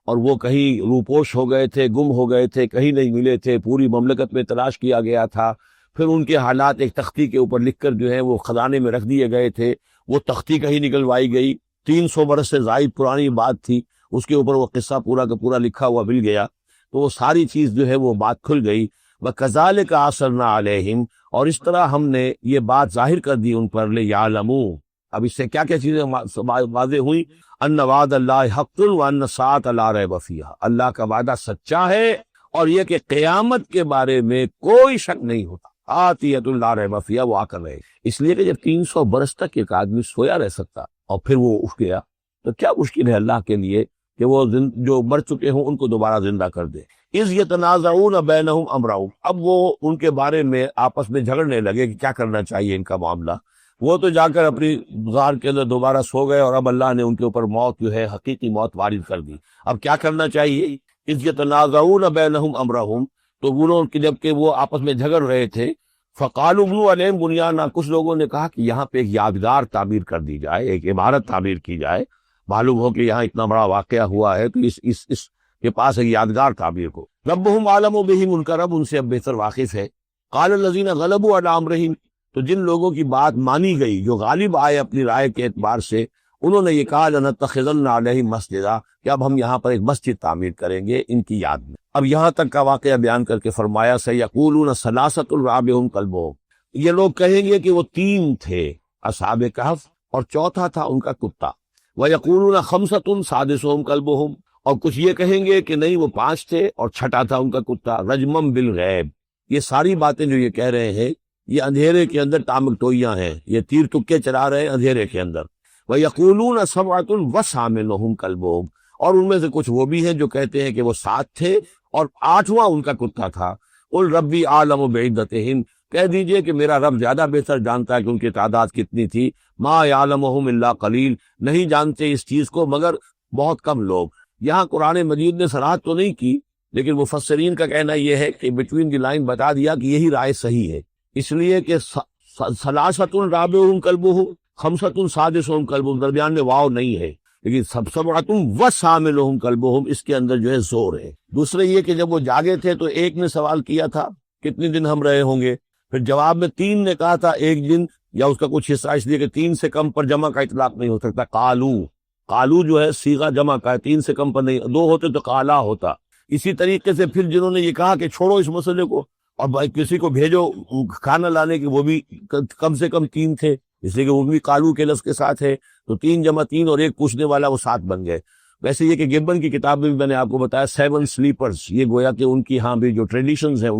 اور وہ کہیں روپوش ہو گئے تھے، گم ہو گئے تھے، کہیں نہیں ملے تھے، پوری مملکت میں تلاش کیا گیا تھا. پھر ان کے حالات ایک تختی کے اوپر لکھ کر جو ہے وہ خزانے میں رکھ دیے گئے تھے. وہ تختی کہیں نکلوائی گئی، 300 برس سے زائد پرانی بات تھی، اس کے اوپر وہ قصہ پورا کا پورا لکھا ہوا مل گیا، تو وہ ساری چیز جو ہے وہ بات کھل گئی. وَكَذَلِكَ أَعْثَرْنَا عَلَيْهِمْ، اور اس طرح ہم نے یہ بات ظاہر کر دی ان پر. لِيَعْلَمُوا، اب اس سے کیا کیا چیزیں واضح ہوئی؟ أَنَّ وَعْدَ اللَّهِ حَقٌّ وَأَنَّ السَّاعَةَ لَا رَيْبَ فِيهَا، اللہ کا وعدہ سچا ہے، اور یہ کہ قیامت کے بارے میں کوئی شک نہیں ہوتا. آتیۃ لا ریب فیہا، وہ آ کر رہے. اس لیے کہ جب 300 برس تک ایک آدمی سویا رہ سکتا اور پھر وہ اٹھ گیا تو کیا مشکل ہے اللہ کے لیے کہ وہ جو مر چکے ہوں ان کو دوبارہ زندہ کر دے. اذ یتنازعون بینہم امرہم، اب وہ ان کے بارے میں آپس میں جھگڑنے لگے کہ کیا کرنا چاہیے ان کا معاملہ. وہ تو جا کر اپنی غار کے اندر دوبارہ سو گئے، اور اب اللہ نے ان کے اوپر موت جو ہے حقیقی موت وارد کر دی. اب کیا کرنا چاہیے؟ اذ یتنازعون بینہم امرہم، تو انہوں کہ جب کہ وہ آپس میں جھگڑ رہے تھے، فقالوا ابنوا علیہم بنیانا، کچھ لوگوں نے کہا کہ یہاں پہ ایک یادگار تعمیر کر دی جائے، ایک عمارت تعمیر کی جائے. معلوم ہو کہ یہاں اتنا بڑا واقعہ ہوا ہے تو اس کے پاس ایک یادگار تعمیر کو. ربہم عالم بہم، ان کا رب ان سے اب بہتر واقف ہے. قال الذین غلبوا علی امرہم، تو جن لوگوں کی بات مانی گئی، جو غالب آئے اپنی رائے کے اعتبار سے، انہوں نے یہ کہا لنتخذن علیہم مسجدا، کہ اب ہم یہاں پر ایک مسجد تعمیر کریں گے ان کی یاد میں. اب یہاں تک کا واقعہ بیان کر کے فرمایا سیقولون ثلاثۃ رابعہم کلبہم، یہ لوگ کہیں گے کہ وہ 3 تھے اصحاب کہف اور چوتھا تھا ان کا کتا. ویقولون خمسۃ سادسہم کلبہم، اور کچھ یہ کہیں گے کہ نہیں وہ 5 تھے اور چھٹا تھا ان کا کتا. رجمم بالغیب، یہ ساری باتیں جو یہ کہہ رہے ہیں یہ اندھیرے کے اندر ٹامکٹوئیاں ہیں، یہ تیر تکے چلا رہے ہیں اندھیرے کے اندر. وَيَقُولُونَ سَبْعَةٌ وَثَامِنُهُمْ كَلْبُهُمْ، اور ان میں سے کچھ وہ بھی ہیں جو کہتے ہیں کہ وہ 7 تھے اور 8واں ان کا کتا تھا. قُلْ رَبِّي أَعْلَمُ بِعِدَّتِهِمْ، کہہ دیجئے کہ میرا رب زیادہ بہتر جانتا ہے کہ ان کی تعداد کتنی تھی. مَا يَعْلَمُهُمْ إِلَّا قَلِيلٌ، نہیں جانتے اس چیز کو مگر بہت کم لوگ. یہاں قرآن مجید نے صراحت تو نہیں کی، لیکن مفسرین کا کہنا یہ ہے کہ بٹوین دی لائن بتا دیا کہ یہی رائے صحیح ہے، اس لیے کہ ثلاثۃ رابعہم کلبہم، خمسۃ سادسہم کلبہم، درمیان میں واو نہیں ہے، لیکن سبعۃ وثامنہم کلبہم اس کے اندر جو ہے زور ہے. دوسرے یہ کہ جب وہ جاگے تھے تو ایک نے سوال کیا تھا کتنے دن ہم رہے ہوں گے، پھر جواب میں 3 نے کہا تھا 1 دن یا اس کا کچھ حصہ، اس لیے کہ 3 سے کم پر جمع کا اطلاق نہیں ہو سکتا. قالو جو ہے صیغہ جمع کا ہے، 3 سے کم پر نہیں، 2 ہوتے تو قالا ہوتا. اسی طریقے سے پھر جنہوں نے یہ کہا کہ چھوڑو اس مسئلے کو اور کسی کو بھیجو کھانا لانے کی، وہ بھی کم سے کم 3 تھے، اس لیے کہ وہ بھی قالو کے لفظ کے ساتھ ہے، تو 3 جمع 3 اور ایک پوچھنے والا، وہ 7 بن گئے. ویسے یہ کہ گبن کی کتاب میں بھی میں نے آپ کو بتایا 7 سلیپرز، یہ گویا کہ ان کی ہاں بھی جو ٹریڈیشنز ہیں،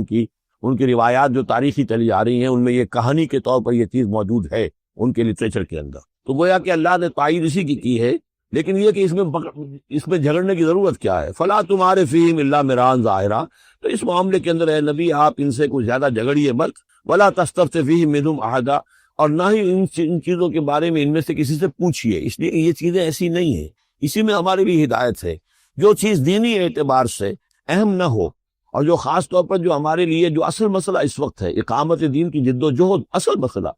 ان کی روایات جو تاریخی چلی آ رہی ہیں، ان میں یہ کہانی کے طور پر یہ چیز موجود ہے ان کے لٹریچر کے اندر. تو گویا کہ اللہ نے تائید اسی کی ہے، لیکن یہ کہ اس میں جھگڑنے کی ضرورت کیا ہے. فلا تمہارے فیہم الا مران ظاہرا، تو اس معاملے کے اندر اے نبی آپ ان سے کچھ زیادہ جھگڑیے مت. ولا تستفت فیہم منہم احدا، اور نہ ہی ان چیزوں کے بارے میں ان میں سے کسی سے پوچھیے، اس لیے کہ یہ چیزیں ایسی نہیں ہیں۔ اسی میں ہماری بھی ہدایت ہے، جو چیز دینی اعتبار سے اہم نہ ہو، اور جو خاص طور پر جو ہمارے لیے جو اصل مسئلہ اس وقت ہے، اقامت دین کی جد و جہد اصل مسئلہ،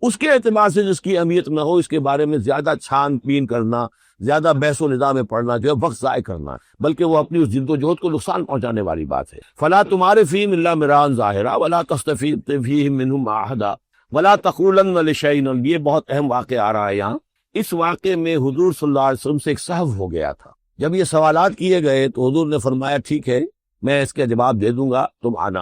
اس کے اعتبار سے جس کی اہمیت نہ ہو، اس کے بارے میں زیادہ چھان بین کرنا، زیادہ بحث و نظام میں پڑھنا جو ہے وقت ضائع کرنا، بلکہ وہ اپنی اس جد و جہد کو نقصان پہنچانے والی بات ہے۔ فلا تمہارے فیہم الا مران ظاہرا ولا تستفید فیہم منہم احدا ولا تقولن لشیء، یہ بہت اہم واقعہ آ رہا ہے یہاں۔ اس واقعے میں حضور صلی اللہ علیہ وسلم سے ایک سہو ہو گیا تھا۔ جب یہ سوالات کیے گئے تو حضور نے فرمایا ٹھیک ہے میں اس کا جواب دے دوں گا، تم آنا،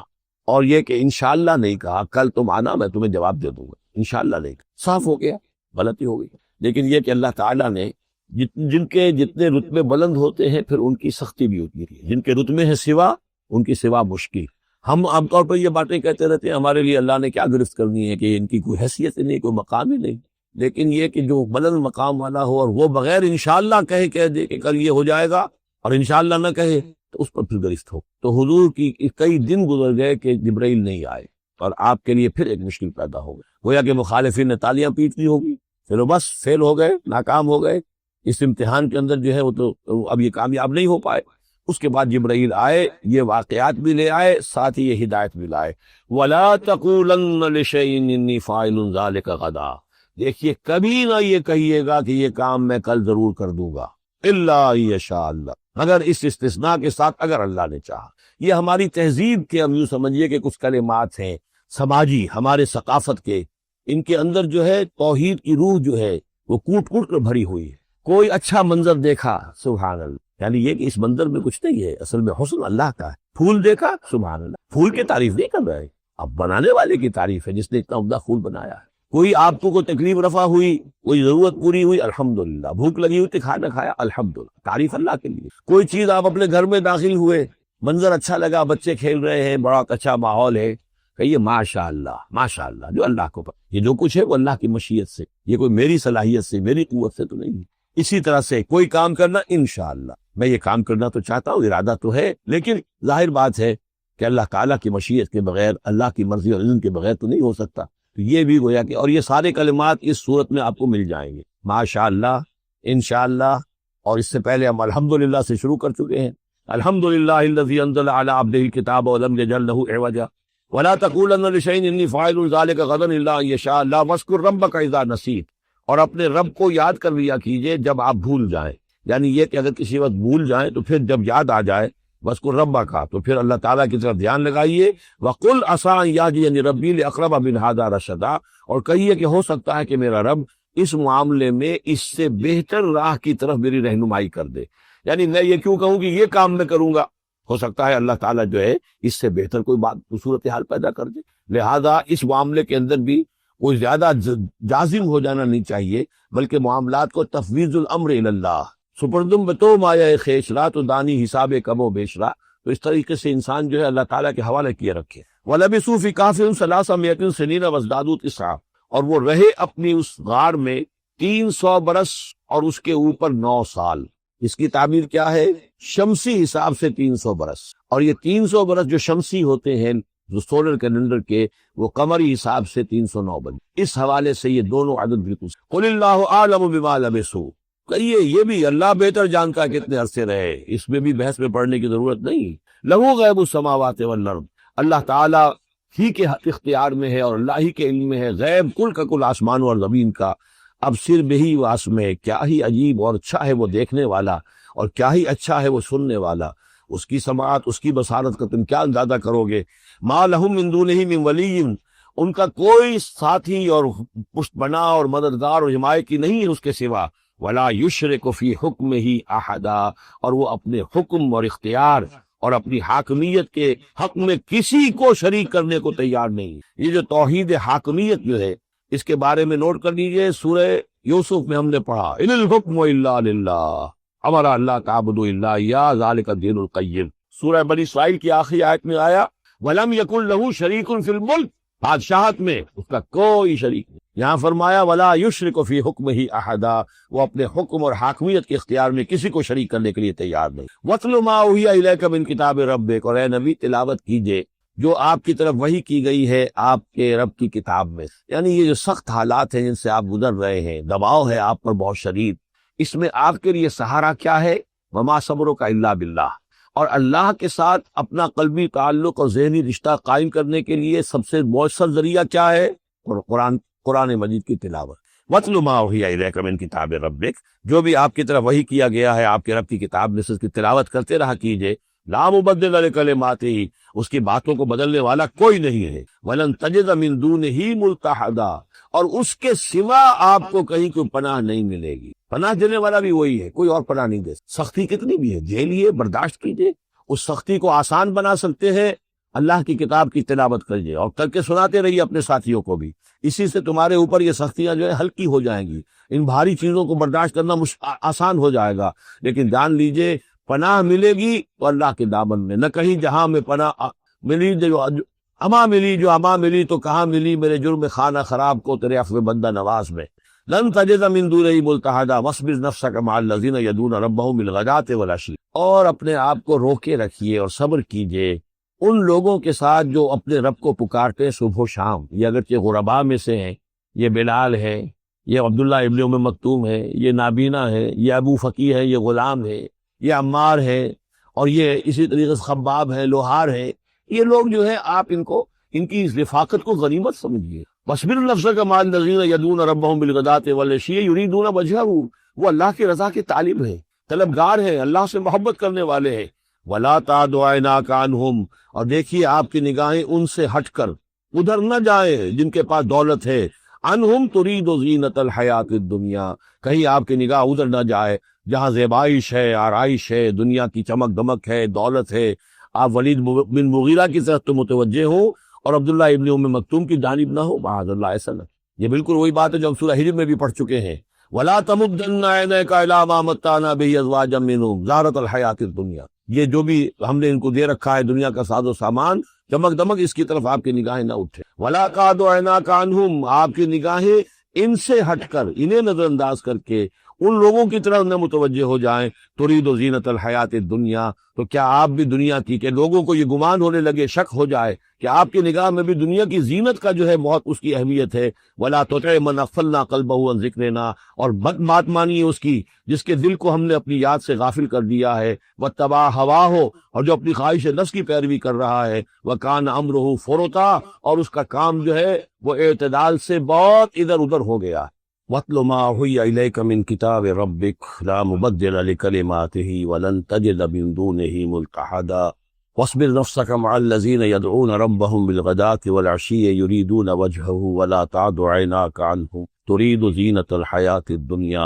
اور یہ کہ انشاءاللہ نہیں کہا، کل تم آنا میں تمہیں جواب دے دوں گا، انشاءاللہ نہیں کہا، صاف ہو گیا، غلطی ہو گئی۔ لیکن یہ کہ اللہ تعالیٰ نے جن کے جتنے رتبے بلند ہوتے ہیں پھر ان کی سختی بھی ہوتی ہے، جن کے رتبے ہیں سوا، ان کی سوا مشکل۔ ہم عام طور پر یہ باتیں کہتے رہتے ہیں ہمارے لیے اللہ نے کیا گرفت کرنی ہے کہ ان کی کوئی حیثیت ہی نہیں، کوئی مقام ہی نہیں، لیکن یہ کہ جو بلند مقام والا ہو اور وہ بغیر انشاءاللہ کہہ دے کہ کل یہ ہو جائے گا اور انشاءاللہ نہ کہے تو اس پر پھر گرفت ہو۔ تو حضور کی کئی دن گزر گئے کہ جبرائیل نہیں آئے، اور آپ کے لیے پھر ایک مشکل پیدا ہو گئی، گویا کہ مخالفین نے تالیاں پیٹ لی ہوگی، چلو بس فیل ہو گئے، ناکام ہو گئے اس امتحان کے اندر جو ہے، وہ تو اب یہ کامیاب نہیں ہو پائے۔ اس کے بعد جبرائیل آئے، یہ واقعات بھی لے آئے، ساتھ ہی یہ ہدایت بھی لائے۔ وَلَا تَقُولَنَّ لِشَيْءٍ إِنِّي فَاعِلٌ ذَلِكَ غَدًا، دیکھیے کبھی نہ یہ کہیے گا کہ یہ کام میں کل ضرور کر دوں گا، إِلَّا إِن يَشَاءَ اللَّهُ، مگر اس استثناء کے ساتھ اگر اللہ نے چاہا۔ یہ ہماری تہذیب کے ہم یوں سمجھیے کہ کچھ کلمات ہیں سماجی، ہمارے ثقافت کے، ان کے اندر جو ہے توحید کی روح جو ہے وہ کوٹ کوٹ کر بھری ہوئی ہے۔ کوئی اچھا منظر دیکھا، سبحان اللہ، یعنی یہ کہ اس منظر میں کچھ نہیں ہے، اصل میں حسن اللہ کا ہے۔ پھول دیکھا، سبحان اللہ، پھول کی تعریف نہیں کر رہے، اب بنانے والے کی تعریف ہے جس نے اتنا عمدہ پھول بنایا ہے۔ کوئی آپ کو کوئی تکلیف رفع ہوئی، کوئی ضرورت پوری ہوئی، الحمدللہ، بھوک لگی ہوئی تو کھانا کھایا، الحمدللہ، تعریف اللہ کے لیے۔ کوئی چیز آپ اپنے گھر میں داخل ہوئے، منظر اچھا لگا، بچے کھیل رہے ہیں، بڑا اچھا ماحول ہے، کہیے ماشاء اللہ ماشاء اللہ، جو اللہ کو پتہ، یہ جو کچھ ہے وہ اللہ کی مشیت سے، یہ کوئی میری صلاحیت سے، میری قوت سے تو نہیں۔ اسی طرح سے کوئی کام کرنا، انشاءاللہ میں یہ کام کرنا تو چاہتا ہوں، ارادہ تو ہے، لیکن ظاہر بات ہے کہ اللہ تعالیٰ کی مشیت کے بغیر، اللہ کی مرضی اور اذن کے بغیر تو نہیں ہو سکتا۔ تو یہ بھی گویا کہ، اور یہ سارے کلمات اس صورت میں آپ کو مل جائیں گے، ماشاءاللہ، انشاءاللہ، اور اس سے پہلے ہم الحمدللہ سے شروع کر چکے ہیں۔ الحمدللہ الذی انزل علی عبدہ الکتاب ولم یجعل لہ عوجا ولا تقولن لشیء انی فاعل ذلک غدا الا ان یشاء اللہ واذکر ربک اذا نسیت، اور اپنے رب کو یاد کر لیا کیجئے جب آپ بھول جائیں، یعنی یہ کہ اگر کسی وقت بھول جائیں تو پھر جب یاد آ جائے وَاذْكُرْ رَبَّكَ، تو پھر اللہ تعالیٰ کی طرف دھیان لگائیے۔ وَقُلْ عَسَىٰ أَن يَهْدِيَنِ رَبِّي لِأَقْرَبَ مِنْ هَٰذَا رَشَدًا، اور کہیے کہ ہو سکتا ہے کہ میرا رب اس معاملے میں اس سے بہتر راہ کی طرف میری رہنمائی کر دے، یعنی میں یہ کیوں کہوں کہ یہ کام میں کروں گا، ہو سکتا ہے اللہ تعالیٰ جو ہے اس سے بہتر کوئی بات صورتحال پیدا کر دے۔ لہذا اس معاملے کے اندر بھی کوئی زیادہ جازم ہو جانا نہیں چاہیے، بلکہ معاملات کو تفویض الامر الی اللہ، سپردم بتو مایہ خیش را تو دانی حساب کم و بیش را، تو اس طریقے سے انسان جو ہے اللہ تعالیٰ کے حوالے کیے رکھے۔ وَلَبِثُوا فِي كَهْفِهِمْ 300 سِنِينَ وَازْدَادُوا تِسْعًا، اور وہ رہے اپنی اس غار میں 300 برس اور اس کے اوپر 9 سال۔ اس کی تعبیر کیا ہے؟ شمسی حساب سے 300 برس، اور یہ 300 برس جو شمسی ہوتے ہیں جو سولر کیلنڈر کے، وہ قمری حساب سے 309 بنے۔ اس حوالے سے یہ دونوں عدد بالکل۔ قُلِ اللَّهُ أَعْلَمُ بِمَا لَبِثُوا، کہیے یہ بھی اللہ بہتر جانتا ہے کتنے عرصے رہے، اس میں بھی بحث میں پڑھنے کی ضرورت نہیں۔ لَهُ غَيْبُ السَّمَاوَاتِ وَالْأَرْضِ، اللہ تعالیٰ ہی کے اختیار میں ہے اور اللہ ہی کے علم میں ہے غیب کل کا کل آسمان اور زمین کا۔ اب صرف بہی واسمے، کیا ہی عجیب اور اچھا ہے وہ دیکھنے والا، اور کیا ہی اچھا ہے وہ سننے والا، اس کی سماعت، اس کی بصارت کا تم کیا اندازہ کرو گے۔ ما لہم من دونہ من ولی، ان کا کوئی ساتھی اور پشت بنا اور مددگار اور حمایتی نہیں ہے اس کے سوا۔ ولا یشرک فی حکمہ احدا، اور وہ اپنے حکم اور اختیار اور اپنی حاکمیت کے حق میں کسی کو شریک کرنے کو تیار نہیں۔ یہ جو توحید حاکمیت جو ہے، اس کے بارے میں نوٹ کر لیجئے، سورہ یوسف میں ہم نے پڑھا ان الحکم الا للہ امر اللہ تعبدوا الا ایاہ ذلک الدین القیم۔ سورہ بنی اسرائیل کی آخری آیت میں آیا ولم یکن لہ شریک فی الملک، بادشاہت میں اس کا کوئی شریک نہیں۔ یہاں فرمایا ولا یشرک فی حکمہ احدا، وہ اپنے حکم اور حاکمیت کے اختیار میں کسی کو شریک کرنے کے لیے تیار نہیں۔ وَاتْلُ مَا أُوحِیَ إِلَيْکَ مِن کتاب ربک، اور اے نبی تلاوت کیجئے جو آپ کی طرف وحی کی گئی ہے آپ کے رب کی کتاب میں. یعنی یہ جو سخت حالات ہیں جن سے آپ گزر رہے ہیں، دباؤ ہے آپ پر بہت شدید، اس میں آپ کے لیے سہارا کیا ہے؟ وما صبرک الا باللہ. اور اللہ کے ساتھ اپنا قلبی تعلق اور ذہنی رشتہ قائم کرنے کے لیے سب سے مؤثر ذریعہ کیا ہے؟ قرآن مجید کی تلاوت. وَاتْلُ مَا أُوحِیَ إِلَیْکَ مِن کتاب ربک، جو بھی آپ کی طرف وحی کیا گیا ہے آپ کے رب کی کتاب میں سے، اس کی تلاوت کرتے رہا کیجئے. لا مبدل لکلماتہ، اس کی باتوں کو بدلنے والا کوئی نہیں ہے. وَلَن تَجِدَ مِن دُونِهِ مُلْتَحَدًا، اور اس کے سوا آپ کو کہیں کوئی پناہ نہیں ملے گی. پناہ دینے والا بھی وہی ہے، کوئی اور پناہ نہیں دے. سختی کتنی بھی ہے جھیلیے، برداشت کیجئے. اس سختی کو آسان بنا سکتے ہیں، اللہ کی کتاب کی تلاوت کریے اور کر کے سناتے رہیے اپنے ساتھیوں کو بھی. اسی سے تمہارے اوپر یہ سختیاں جو ہے ہلکی ہو جائیں گی، ان بھاری چیزوں کو برداشت کرنا آسان ہو جائے گا. لیکن جان لیجئے پناہ ملے گی تو اللہ کے دامن میں، نہ کہیں جہاں میں پناہ ملی جو اما ملی تو کہاں ملی میرے جرم خانہ خراب کو تیرے عفو بندہ نواز میں. لن تجد من دونہ ملتحدا واصبر نفسک مع الذین یدعون ربهم بالغداۃ والعشی، اور اپنے آپ کو روکے رکھیے اور صبر کیجئے ان لوگوں کے ساتھ جو اپنے رب کو پکارتے ہیں صبح و شام. یہ اگرچہ غرباء میں سے ہیں، یہ بلال ہے، یہ عبداللہ ابن ام مکتوم ہے، یہ نابینا ہے، یہ ابو فقی ہے، یہ غلام ہے، یہ عمار ہے، اور یہ اسی طریقے سے خباب ہے، لوہار ہے. یہ لوگ جو ہے آپ ان کی اس رفاقت کو غنیمت سمجھیے. وَاصْبِرْ نَفْسَكَ مَعَ الَّذِينَ يَدْعُونَ رَبَّهُم بِالْغَدَاۃِ وَالْعَشِيِّ يُرِيدُونَ وَجْهَهُ، وہ اللہ کی رضا کے طالب ہیں، طلبگار ہیں، اللہ سے محبت کرنے والے ہیں. وَلَا تَعْدُ عَيْنَاكَ عَنْهُمْ، اور دیکھیے آپ کی نگاہیں ان سے ہٹ کر ادھر نہ جائیں جن کے پاس دولت ہے. عَنْهُمْ تُرِيدُ زِينَةَ الْحَيَاةِ الدُّنْيَا، کہیں آپ کی نگاہ ادھر نہ جائے جہاں زیبائش ہے، آرائش ہے، دنیا کی چمک دمک ہے، دولت ہے. آپ ولید بن مغیرہ کی طرف تو متوجہ ہوں اور عبداللہ ابن ام مکتوم کی جانب نہ ہو، معاذ اللہ، ایسا نہ. یہ بالکل وہی بات ہے جو ہم سورہ حجر میں بھی پڑھ چکے ہیں. وَلَا تَمُدَّنَّ عَيْنَيْكَ إِلَىٰ مَا مَتَّعْنَا بِهِ أَزْوَاجًا مِّنْهُمْ زَهْرَةَ الْحَيَاةِ الدُّنْيَا، یہ جو بھی ہم نے ان کو دے رکھا ہے دنیا کا ساز و سامان، چمک دمک، اس کی طرف آپ کی نگاہیں نہ اٹھے. وَلَا تَعْدُ عَيْنَاكَ عَنْهُمْ، آپ کی نگاہیں ان سے ہٹ کر، انہیں نظر انداز کر کے ان لوگوں کی طرف نہ متوجہ ہو جائیں. ترید و زینت الحیات الدنیا، تو کیا آپ بھی دنیا کی، کہ لوگوں کو یہ گمان ہونے لگے، شک ہو جائے کہ آپ کی نگاہ میں بھی دنیا کی زینت کا جو ہے بہت اس کی اہمیت ہے. ولا تطع من اغفلنا قلبه عن ذکرنا، اور بات مانیے اس کی جس کے دل کو ہم نے اپنی یاد سے غافل کر دیا ہے. واتبع هواه، اور جو اپنی خواہش نفس کی پیروی کر رہا ہے. وکان امره فرطا، اور اس کا کام جو ہے وہ اعتدال سے بہت ادھر ادھر ہو گیا. وَاتْلُ مَا أُوحِیَ إِلَیْکَ مِن کتاب ربک لا مبدل لکلماتہ وَلَن تَجِدَ مِن دُونِهِ مُلْتَحَدًا وَاصْبِرْ نَفْسَكَ مَعَ الَّذِينَ يَدْعُونَ رَبَّهُم بِالْغَدَاةِ وَالْعَشِيِّ يُرِيدُونَ وَجْهَهُ وَلَا تَعْدُ عَيْنَاكَ عَنْهُمْ تُرِيدُ زِينَةَ الْحَيَاةِ الدُّنْيَا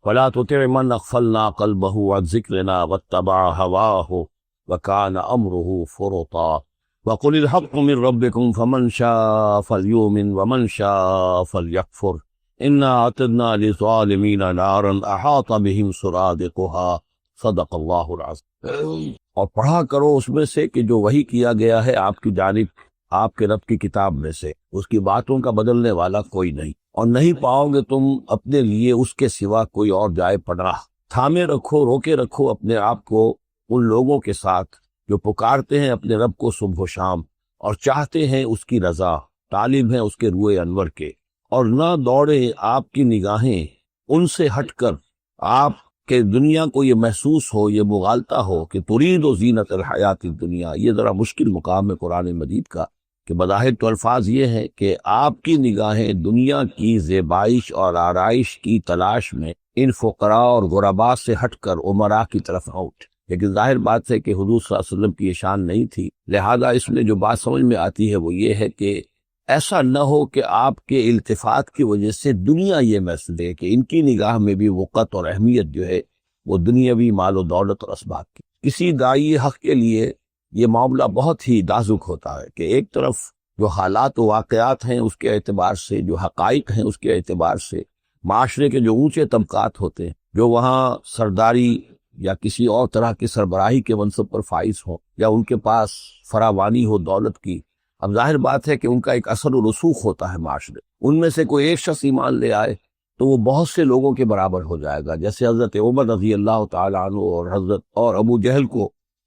وَلَا تُطِعْ مَنْ أَغْفَلْنَا قَلْبَهُ عَنْ ذِكْرِنَا وَاتَّبَعَ هَوَاهُ وَكَانَ أَمْرُهُ فُرُطًا وَقُلِ الْحَقُّ مِن رَّبِّكُمْ فَمَن شَاءَ فَلْيُؤْمِن وَمَن شَاءَ فَلْيَكْفُرْ إِنَّا أَعْتَدْنَا لِلظَّالِمِينَ نَارًا أَحَاطَ بِهِمْ سُرَادِقُهَا صدق اللہ العظیم. اور پڑھا کرو اس میں سے کہ جو وحی کیا گیا ہے آپ کی جانب آپ کے رب کی کتاب میں سے، اس کی باتوں کا بدلنے والا کوئی نہیں، اور نہیں پاؤ گے تم اپنے لیے اس کے سوا کوئی اور جائے پناہ. تھامے رکھو، روکے رکھو اپنے آپ کو ان لوگوں کے ساتھ جو پکارتے ہیں اپنے رب کو صبح و شام اور چاہتے ہیں اس کی رضا، طالب ہیں اس کے روئے انور کے. اور نہ دوڑے آپ کی نگاہیں ان سے ہٹ کر آپ کہ دنیا کو یہ محسوس ہو، یہ مغالطہ ہو کہ ترید و زینت الحیات الدنیا. یہ ذرا مشکل مقام ہے قرآن مجید کا کہ بظاہر تو الفاظ یہ ہے کہ آپ کی نگاہیں دنیا کی زیبائش اور آرائش کی تلاش میں ان فقراء اور غرباء سے ہٹ کر عمراء کی طرف نہ اٹھے. لیکن ظاہر بات ہے کہ حضور صلی اللہ علیہ وسلم کی یہ شان نہیں تھی، لہذا اس میں جو بات سمجھ میں آتی ہے وہ یہ ہے کہ ایسا نہ ہو کہ آپ کے التفات کی وجہ سے دنیا یہ محسوس ہے کہ ان کی نگاہ میں بھی وقت اور اہمیت جو ہے وہ دنیاوی مال و دولت اور اسباب کی. کسی داعی حق کے لیے یہ معاملہ بہت ہی نازک ہوتا ہے کہ ایک طرف جو حالات و واقعات ہیں اس کے اعتبار سے، جو حقائق ہیں اس کے اعتبار سے، معاشرے کے جو اونچے طبقات ہوتے ہیں جو وہاں سرداری یا کسی اور طرح کی سربراہی کے منصب پر فائز ہوں یا ان کے پاس فراوانی ہو دولت کی، اب ظاہر بات ہے کہ ان کا ایک اثر و رسوخ ہوتا ہے معاشرے. ان میں سے کوئی ایک شخص ایمان لے آئے تو وہ بہت سے لوگوں کے برابر ہو جائے گا. جیسے حضرت عمر رضی اللہ تعالیٰ عنہ اور ابو جہل کو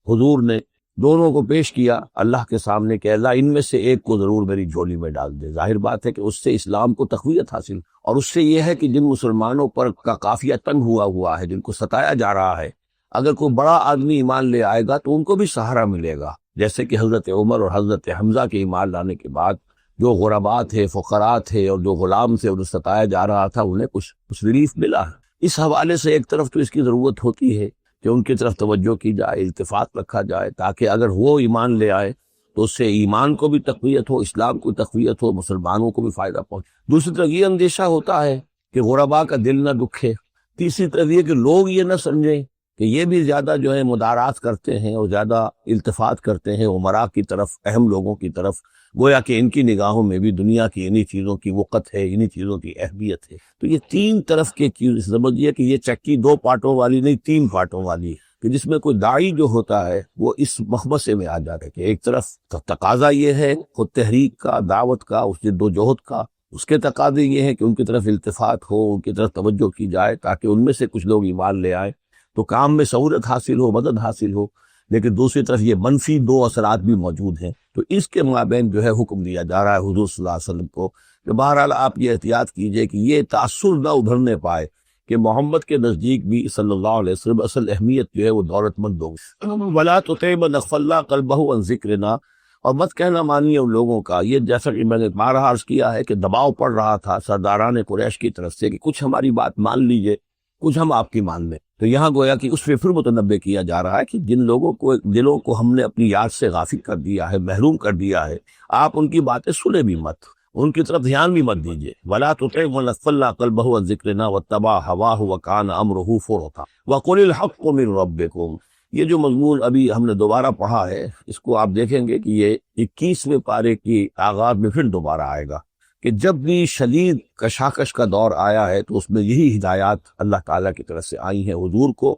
حضور نے دونوں کو پیش کیا اللہ کے سامنے کہ اللہ ان میں سے ایک کو ضرور میری جھولی میں ڈال دے۔ ظاہر بات ہے کہ اس سے اسلام کو تقویت حاصل، اور اس سے یہ ہے کہ جن مسلمانوں پر کا قافیہ تنگ ہوا ہے، جن کو ستایا جا رہا ہے، اگر کوئی بڑا آدمی ایمان لے آئے گا تو ان کو بھی سہارا ملے گا، جیسے کہ حضرت عمر اور حضرت حمزہ کے ایمان لانے کے بعد جو غرباء تھے، فقراء تھے اور جو غلام تھے انہیں ستایا جا رہا تھا، انہیں کچھ ریلیف ملا۔ اس حوالے سے ایک طرف تو اس کی ضرورت ہوتی ہے کہ ان کی طرف توجہ کی جائے، التفات رکھا جائے، تاکہ اگر وہ ایمان لے آئے تو اس سے ایمان کو بھی تقویت ہو، اسلام کو تقویت ہو، مسلمانوں کو بھی فائدہ پہنچے۔ دوسری طرف یہ اندیشہ ہوتا ہے کہ غرباء کا دل نہ دکھے۔ تیسری طرف یہ کہ لوگ یہ نہ سمجھیں کہ یہ بھی زیادہ جو ہے مدارات کرتے ہیں اور زیادہ التفات کرتے ہیں امراء کی طرف، اہم لوگوں کی طرف، گویا کہ ان کی نگاہوں میں بھی دنیا کی انہی چیزوں کی وقت ہے، انہی چیزوں کی اہمیت ہے۔ تو یہ تین طرف کے چیز سمجھیے کہ یہ چکی دو پارٹوں والی نہیں، تین پارٹوں والی ہے، کہ جس میں کوئی داعی جو ہوتا ہے وہ اس مخمصے میں آ جاتا ہے کہ ایک طرف تقاضا یہ ہے خود تحریک کا، دعوت کا، اس جد و جہد کا، اس کے تقاضے یہ ہے کہ ان کی طرف التفات ہو، ان کی طرف توجہ کی جائے تاکہ ان میں سے کچھ لوگ ایمان لے آئیں تو کام میں سہولت حاصل ہو، مدد حاصل ہو۔ لیکن دوسری طرف یہ منفی دو اثرات بھی موجود ہیں، تو اس کے مابین جو ہے حکم دیا جا رہا ہے حضور صلی اللہ علیہ وسلم کو کہ بہرحال آپ یہ احتیاط کیجئے کہ یہ تاثر نہ ابھرنے پائے کہ محمد کے نزدیک بھی صلی اللہ علیہ وسلم اصل اہمیت جو ہے وہ دولت مند ہوگی۔ وَلَا تُطِعْ مَنْ أَغْفَلْنَا قَلْبَهُ عَنْ ذِكْرِنَا، اور مت کہنا مانیے ان لوگوں کا، یہ جیسا کہ میں نے بارہا عرض کیا ہے کہ دباؤ پڑ رہا تھا سرداران قریش کی طرف سے کہ کچھ ہماری بات مان لیجئے، کچھ ہم آپ کی مان لیں۔ تو یہاں گویا کہ اس پہ پھر متنبع کیا جا رہا ہے کہ جن لوگوں کو دلوں کو ہم نے اپنی یاد سے غافل کر دیا ہے، محروم کر دیا ہے، آپ ان کی باتیں سنیں بھی مت، ان کی طرف دھیان بھی مت دیجیے۔ وَلَا تُطِعْ مَنْ أَغْفَلْنَا قَلْبَهُ عَنْ ذِكْرِنَا وَاتَّبَعَ هَوَاهُ وَكَانَ أَمْرُهُ فُرُطًا وَقُلِ الْحَقُّ مِنْ رَبِّكُمْ۔ یہ جو مضمون ابھی ہم نے دوبارہ پڑھا ہے، اس کو آپ دیکھیں گے کہ یہ 21ویں پارے کی آغاز میں پھر دوبارہ آئے گا کہ جب بھی شدید کشاکش کا دور آیا ہے تو اس میں یہی ہدایات اللہ تعالیٰ کی طرف سے آئی ہیں حضور کو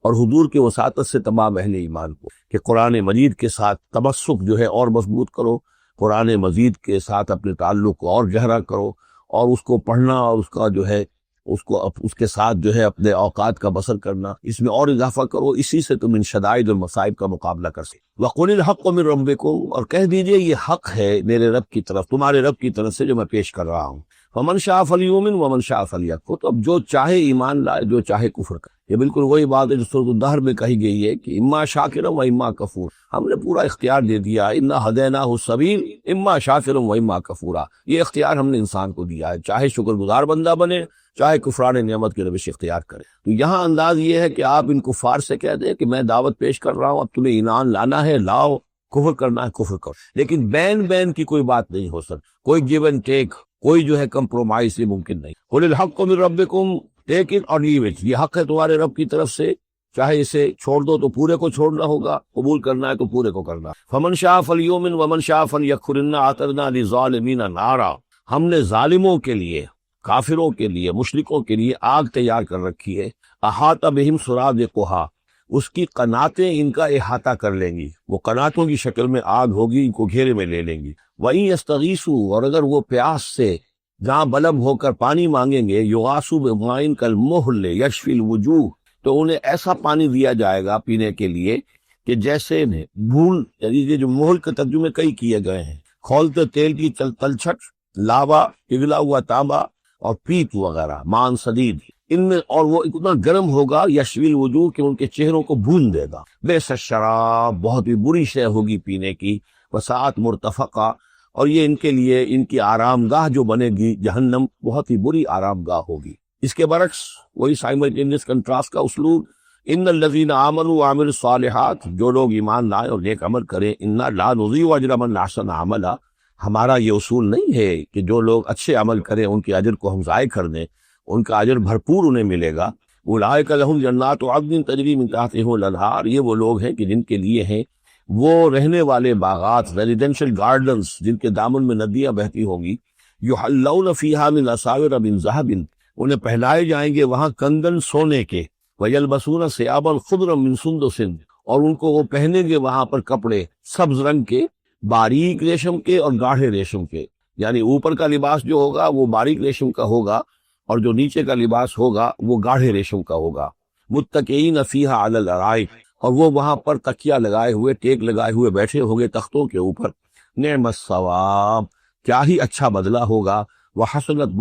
اور حضور کی وساطت سے تمام اہل ایمان کو، کہ قرآن مجید کے ساتھ تمسک جو ہے اور مضبوط کرو، قرآن مجید کے ساتھ اپنے تعلق کو اور گہرا کرو، اور اس کو پڑھنا اور اس کا جو ہے اس کے ساتھ جو ہے اپنے اوقات کا بسر کرنا، اس میں اور اضافہ کرو، اسی سے تم ان شدائد اور مصائب کا مقابلہ کر سکتے۔ وَقُلِ الْحَقُّ مِنْ رَبِّكُمْ، اور کہہ دیجئے یہ حق ہے میرے رب کی طرف، تمہارے رب کی طرف سے جو میں پیش کر رہا ہوں۔ فَمَنْ شَاءَ فَلْيُؤْمِنْ وَمَنْ شَاءَ فَلْيَكْفُرْ، تو اب جو چاہے ایمان لائے، جو چاہے کفر کرے۔ یہ بالکل وہی بات ہے جو سورۃ الدہر میں کہی گئی ہے کہ اما شاکرا و اما کفور، ہم نے پورا اختیار دے دیا، انا ہدیناہ السبیل اما شاکرا و اما کفورا، یہ اختیار ہم نے انسان کو دیا ہے، چاہے شکر گزار بندہ بنے، چاہے کفران نعمت کی روش اختیار کرے۔ تو یہاں انداز یہ ہے کہ آپ ان کفار سے کہہ دیں کہ میں دعوت پیش کر رہا ہوں، اب تمہیں ایمان لانا ہے لاؤ، کفر کرنا ہے کفر کرو، لیکن بین کی کوئی بات نہیں ہو سکتی، کوئی گیو اینڈ ٹیک، کوئی جو ہے کمپرومائز یہ ممکن نہیں۔ قُلِ الْحَقُّ مِنْ رَبِّكُمْ، ٹیک اٹ اور لیو اٹ، یہ حق ہے تمہارے رب کی طرف سے، چاہے اسے چھوڑ دو تو پورے کو چھوڑنا ہوگا، قبول کرنا ہے تو پورے کو کرنا۔ فَمَنْ شَاءَ فَلْيُؤْمِنْ وَمَنْ شَاءَ فَلْيَكْفُرْ إِنَّا أَعْتَدْنَا لِلظَّالِمِينَ نَارًا، ہم نے ظالموں کے لیے، کافروں کے لیے، مشرکوں کے لیے آگ تیار کر رکھی ہے، احاطہ بہم سرادقها، اس کی قناتیں ان کا احاطہ کر لیں گی، وہ قناتوں کی شکل میں آگ ہوگی، ان کو گھیرے میں لے لیں گی۔ وَإِن يَسْتَغِيثُوا، اور اگر وہ پیاس سے جہاں بلب ہو کر پانی مانگیں گے، یغاثوا بماء کالمہل یشفی الوجوہ، تو انہیں ایسا پانی دیا جائے گا پینے کے لیے کہ جیسے بھون، یعنی یہ جو مہل کے ترجمے کئی کیے گئے ہیں، کھولتے تیل کی تلچھٹ، لاوا، پگھلا ہوا تانبا اور پیپ وغیرہ، مان صدید، ان میں، اور وہ اتنا گرم ہوگا یشوی الوجوہ کہ ان کے چہروں کو بھون دے گا۔ بئس الشراب، بہت ہی بری شے ہوگی پینے کی، وساعت مرتفقہ، اور یہ ان کے لیے ان کی آرام گاہ جو بنے گی جہنم، بہت ہی بری آرام گاہ ہوگی۔ اس کے برعکس وہی سائملٹینیس کنٹراسٹ کا اسلوب، ان الذین آمنوا وعملوا الصالحات، جو لوگ ایمان لائیں اور نیک عمل کریں، انا لا نضیع اجر من احسن عملا، ہمارا یہ اصول نہیں ہے کہ جو لوگ اچھے عمل کریں ان کے اجر کو ہم ضائع کر دیں، ان کا اجر بھرپور انہیں ملے گا۔ اولئک لہم جنات عدن تجری من تحتہم الانہار، یہ وہ لوگ ہیں کہ جن کے لیے ہیں وہ رہنے والے باغات، ریزیڈینشل گارڈنز، جن کے دامن میں ندیاں بہتی ہوں گی، یحلون فیہا من اساور من ذہب، انہیں پہنائے جائیں گے وہاں کنگن سونے کے، ویلبسون ثیابا خضرا من سندس، اور ان کو وہ پہنیں گے وہاں پر کپڑے سبز رنگ کے، باریک ریشم کے اور گاڑھے ریشم کے، یعنی اوپر کا لباس جو ہوگا وہ باریک ریشم کا ہوگا اور جو نیچے کا لباس ہوگا وہ گاڑھے ریشم کا ہوگا۔ متکئین فیہا علی الارائک، اور وہ وہاں پر تکیہ لگائے ہوئے، ٹیک لگائے ہوئے بیٹھے ہوگے تختوں کے اوپر۔ نعم الثواب، کیا ہی اچھا بدلہ ہوگا، وحسنت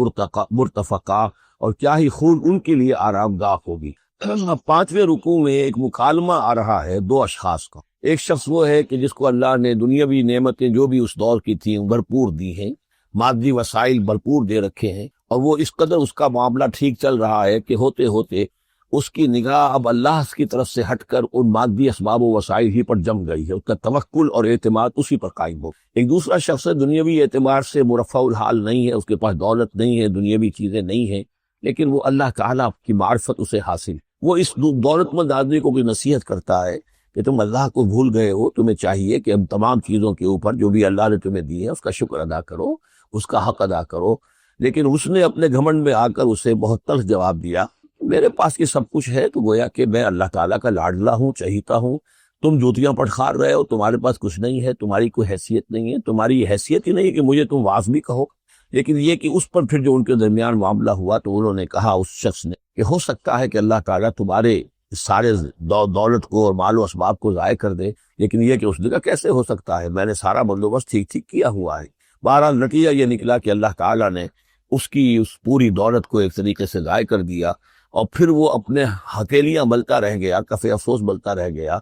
مرتفقہ، اور کیا ہی خوب ان کے لیے آرام گاہ ہوگی۔ اب 5ویں رکوع میں ایک مکالمہ آ رہا ہے دو اشخاص کا۔ ایک شخص وہ ہے کہ جس کو اللہ نے دنیاوی نعمتیں جو بھی اس دور کی تھیں بھرپور دی ہیں، مادی وسائل بھرپور دے رکھے ہیں، اور وہ اس قدر اس کا معاملہ ٹھیک چل رہا ہے کہ ہوتے ہوتے اس کی نگاہ اب اللہ کی طرف سے ہٹ کر ان مادی اسباب و وسائل ہی پر جم گئی ہے، اس کا توکل اور اعتماد اسی پر قائم ہو۔ ایک دوسرا شخص ہے دنیاوی اعتبار سے مرفع الحال نہیں ہے، اس کے پاس دولت نہیں ہے، دنیاوی چیزیں نہیں ہیں، لیکن وہ اللہ تعالیٰ کی معرفت اسے حاصل۔ وہ اس دولت مند آدمی کو بھی نصیحت کرتا ہے کہ تم اللہ کو بھول گئے ہو، تمہیں چاہیے کہ ہم تمام چیزوں کے اوپر جو بھی اللہ نے تمہیں دی ہے اس کا شکر ادا کرو، اس کا حق ادا کرو۔ لیکن اس نے اپنے گھمنڈ میں آ کر اسے بہت تلخ جواب دیا، میرے پاس یہ سب کچھ ہے تو گویا کہ میں اللہ تعالیٰ کا لاڈلا ہوں، چہیتا ہوں، تم جوتیاں پٹخار رہے ہو، تمہارے پاس کچھ نہیں ہے، تمہاری کوئی حیثیت نہیں ہے، تمہاری یہ حیثیت ہی نہیں کہ مجھے تم واعظ بھی کہو۔ لیکن یہ کہ اس پر پھر جو ان کے درمیان معاملہ ہوا تو انہوں نے کہا اس شخص نے کہ ہو سکتا ہے کہ اللہ تعالیٰ تمہارے سارے دولت کو اور مال و اسباب کو ضائع کر دے، لیکن یہ کہ اس نے کہا کیسے ہو سکتا ہے، میں نے سارا بندوبست ٹھیک کیا ہوا ہے۔ بہرحال نتیجہ یہ نکلا کہ اللہ تعالیٰ نے اس کی اس پوری دولت کو ایک طریقے سے ضائع کر دیا، اور پھر وہ اپنے ہتھیلیاں ملتا رہ گیا، کف افسوس ملتا رہ گیا،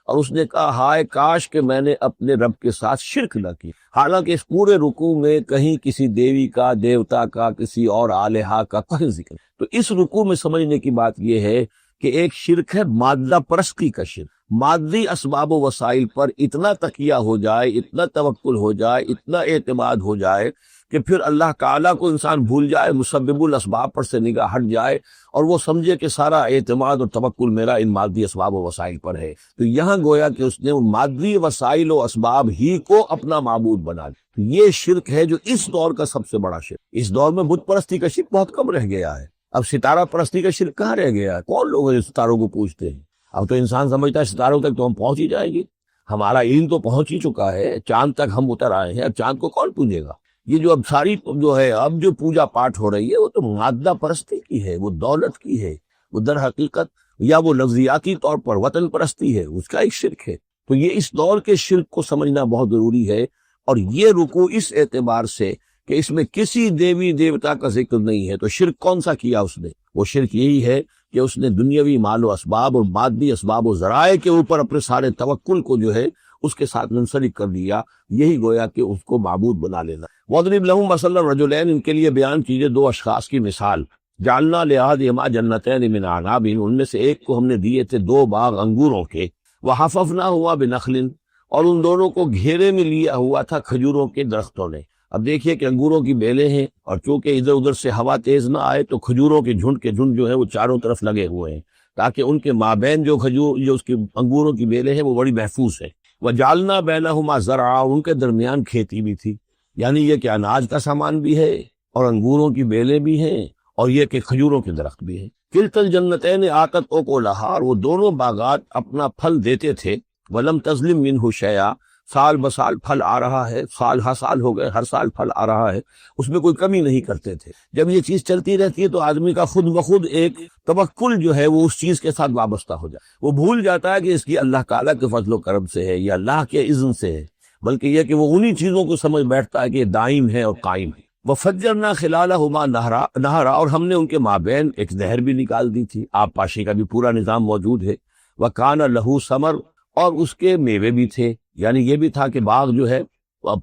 اور اس نے کہا ہائے کاش کہ میں نے اپنے رب کے ساتھ شرک نہ کی۔ حالانکہ اس پورے رکوع میں کہیں کسی دیوی کا، دیوتا کا، کسی اور الہا کا کہیں ذکر۔ تو اس رکوع میں سمجھنے کی بات یہ ہے کہ ایک شرک ہے مادہ پرستی کا شرک، مادی اسباب و وسائل پر اتنا تکیہ ہو جائے، اتنا توکل ہو جائے، اتنا اعتماد ہو جائے کہ پھر اللہ تعالیٰ کو انسان بھول جائے، مسبب الاسباب پر سے نگاہ ہٹ جائے، اور وہ سمجھے کہ سارا اعتماد اور توکل میرا ان مادی اسباب و وسائل پر ہے۔ تو یہاں گویا کہ اس نے ان مادی وسائل و اسباب ہی کو اپنا معبود بنا لیا۔ یہ شرک ہے جو اس دور کا سب سے بڑا شرک۔ اس دور میں بت پرستی کا شرک بہت کم رہ گیا ہے، اب ستارہ پرستی کا شرک کہاں رہ گیا ہے؟ کون لوگ ہیں ستاروں کو پوچھتے ہیں؟ اب تو انسان سمجھتا ہے ستاروں تک تو ہم پہنچ ہی جائیں گے، ہمارا علم تو پہنچ ہی چکا ہے، چاند تک ہم اتر آئے ہیں، اب چاند کو کون پوجے گا؟ یہ جو اب ساری جو ہے اب جو پوجا پاٹ ہو رہی ہے وہ تو مادہ پرستی کی ہے، وہ دولت کی ہے، وہ در حقیقت یا وہ لفظیاتی طور پر وطن پرستی ہے، اس کا ایک شرک ہے۔ تو یہ اس دور کے شرک کو سمجھنا بہت ضروری ہے، اور یہ رکوع اس اعتبار سے کہ اس میں کسی دیوی دیوتا کا ذکر نہیں ہے، تو شرک کون سا کیا اس نے؟ وہ شرک یہی ہے کہ اس نے دنیاوی مال و اسباب اور مادی اسباب و ذرائع کے اوپر اپنے سارے توکل کو جو ہے اس کے ساتھ منسلک کر دیا، یہی گویا کہ اس کو معبود بنا لینا۔ وَاضْرِبْ لَهُم مَثَلًا رَجُلَيْنِ، ان کے لیے بیان کیجئے دو اشخاص کی مثال۔ جعلنا لأحدهما جنتين من عناب، ان میں سے ایک کو ہم نے دیے تھے دو باغ انگوروں کے، وحففناهما بنخل، اور ان دونوں کو گھیرے میں لیا ہوا تھا کھجوروں کے درختوں نے۔ اب دیکھیے کہ انگوروں کی بیلیں ہیں، اور چونکہ ادھر ادھر سے ہوا تیز نہ آئے تو کھجوروں کے جھنڈ جو ہے وہ چاروں طرف لگے ہوئے ہیں، تاکہ ان کے مابین جو اس کی انگوروں کی بیلیں ہیں وہ بڑی محفوظ ہیں۔ وَجَعَلْنَا بَيْنَهُمَا زَرْعًا، ان کے درمیان کھیتی بھی تھی، یعنی یہ کہ اناج کا سامان بھی ہے اور انگوروں کی بیلیں بھی ہیں، اور یہ کہ کھجوروں کے درخت بھی ہیں۔ کِلْتَا الْجَنَّتَيْنِ آتَتْ أُكُلَهَا، اور وہ دونوں باغات اپنا پھل دیتے تھے، وَلَمْ تَظْلِمْ مِنْهُ شَيْئًا، سال بسال پھل آ رہا ہے، سال ہر سال ہو گئے، ہر سال پھل آ رہا ہے، اس میں کوئی کمی نہیں کرتے تھے۔ جب یہ چیز چلتی رہتی ہے تو آدمی کا خود بخود ایک توکل جو ہے وہ اس چیز کے ساتھ وابستہ ہو جائے، وہ بھول جاتا ہے کہ اس کی اللہ تعالیٰ کے فضل و کرم سے ہے یا اللہ کے اذن سے ہے، بلکہ یہ کہ وہ انہی چیزوں کو سمجھ بیٹھتا ہے کہ یہ دائم ہے اور قائم ہے۔ وَفَجَّرْنَا خِلَالَهُمَا نَهْرًا، اور ہم نے ان کے مابین ایک نہر بھی نکال دی تھی، آب پاشی کا بھی پورا نظام موجود ہے۔ وَكَانَ لَهُ ثَمَرٌ، اور اس کے میوے بھی تھے، یعنی یہ بھی تھا کہ باغ جو ہے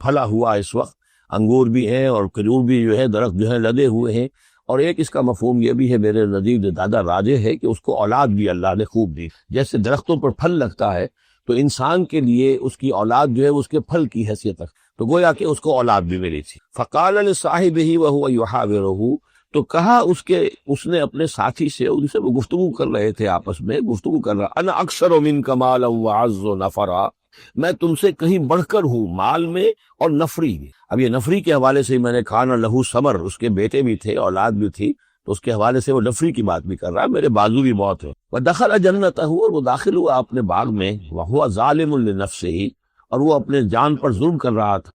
پھلا ہوا اس وقت، انگور بھی ہیں اور کھجور بھی جو ہے درخت جو ہے لدے ہوئے ہیں۔ اور ایک اس کا مفہوم یہ بھی ہے میرے نزدیک دادا راجح ہے کہ اس کو اولاد بھی اللہ نے خوب دی، جیسے درختوں پر پھل لگتا ہے تو انسان کے لیے اس کی اولاد جو ہے اس کے پھل کی حیثیت رکھتی، تو گویا کہ اس کو اولاد بھی ملی تھی۔ فقال لصاحبہ وهو يحاورہ، تو کہا اس نے اپنے ساتھی سے، ان سے وہ گفتگو کر رہے تھے، آپس میں گفتگو کر رہا، انا اکثر منک مالا واعز نفرا، میں تم سے کہیں بڑھ کر ہوں مال میں اور نفری میں۔ اب یہ نفری کے حوالے سے میں نے کھانا لہو ثمر، اس کے بیٹے بھی تھے، اولاد بھی تھی، تو اس کے حوالے سے وہ نفری کی بات بھی کر رہا ہے، میرے بازو بھی بہت ہیں۔ ودخل جنتہ، اور وہ داخل ہوا اپنے باغ میں، وہو ظالم لنفسہ، اور وہ اپنے جان پر ظلم کر رہا تھا۔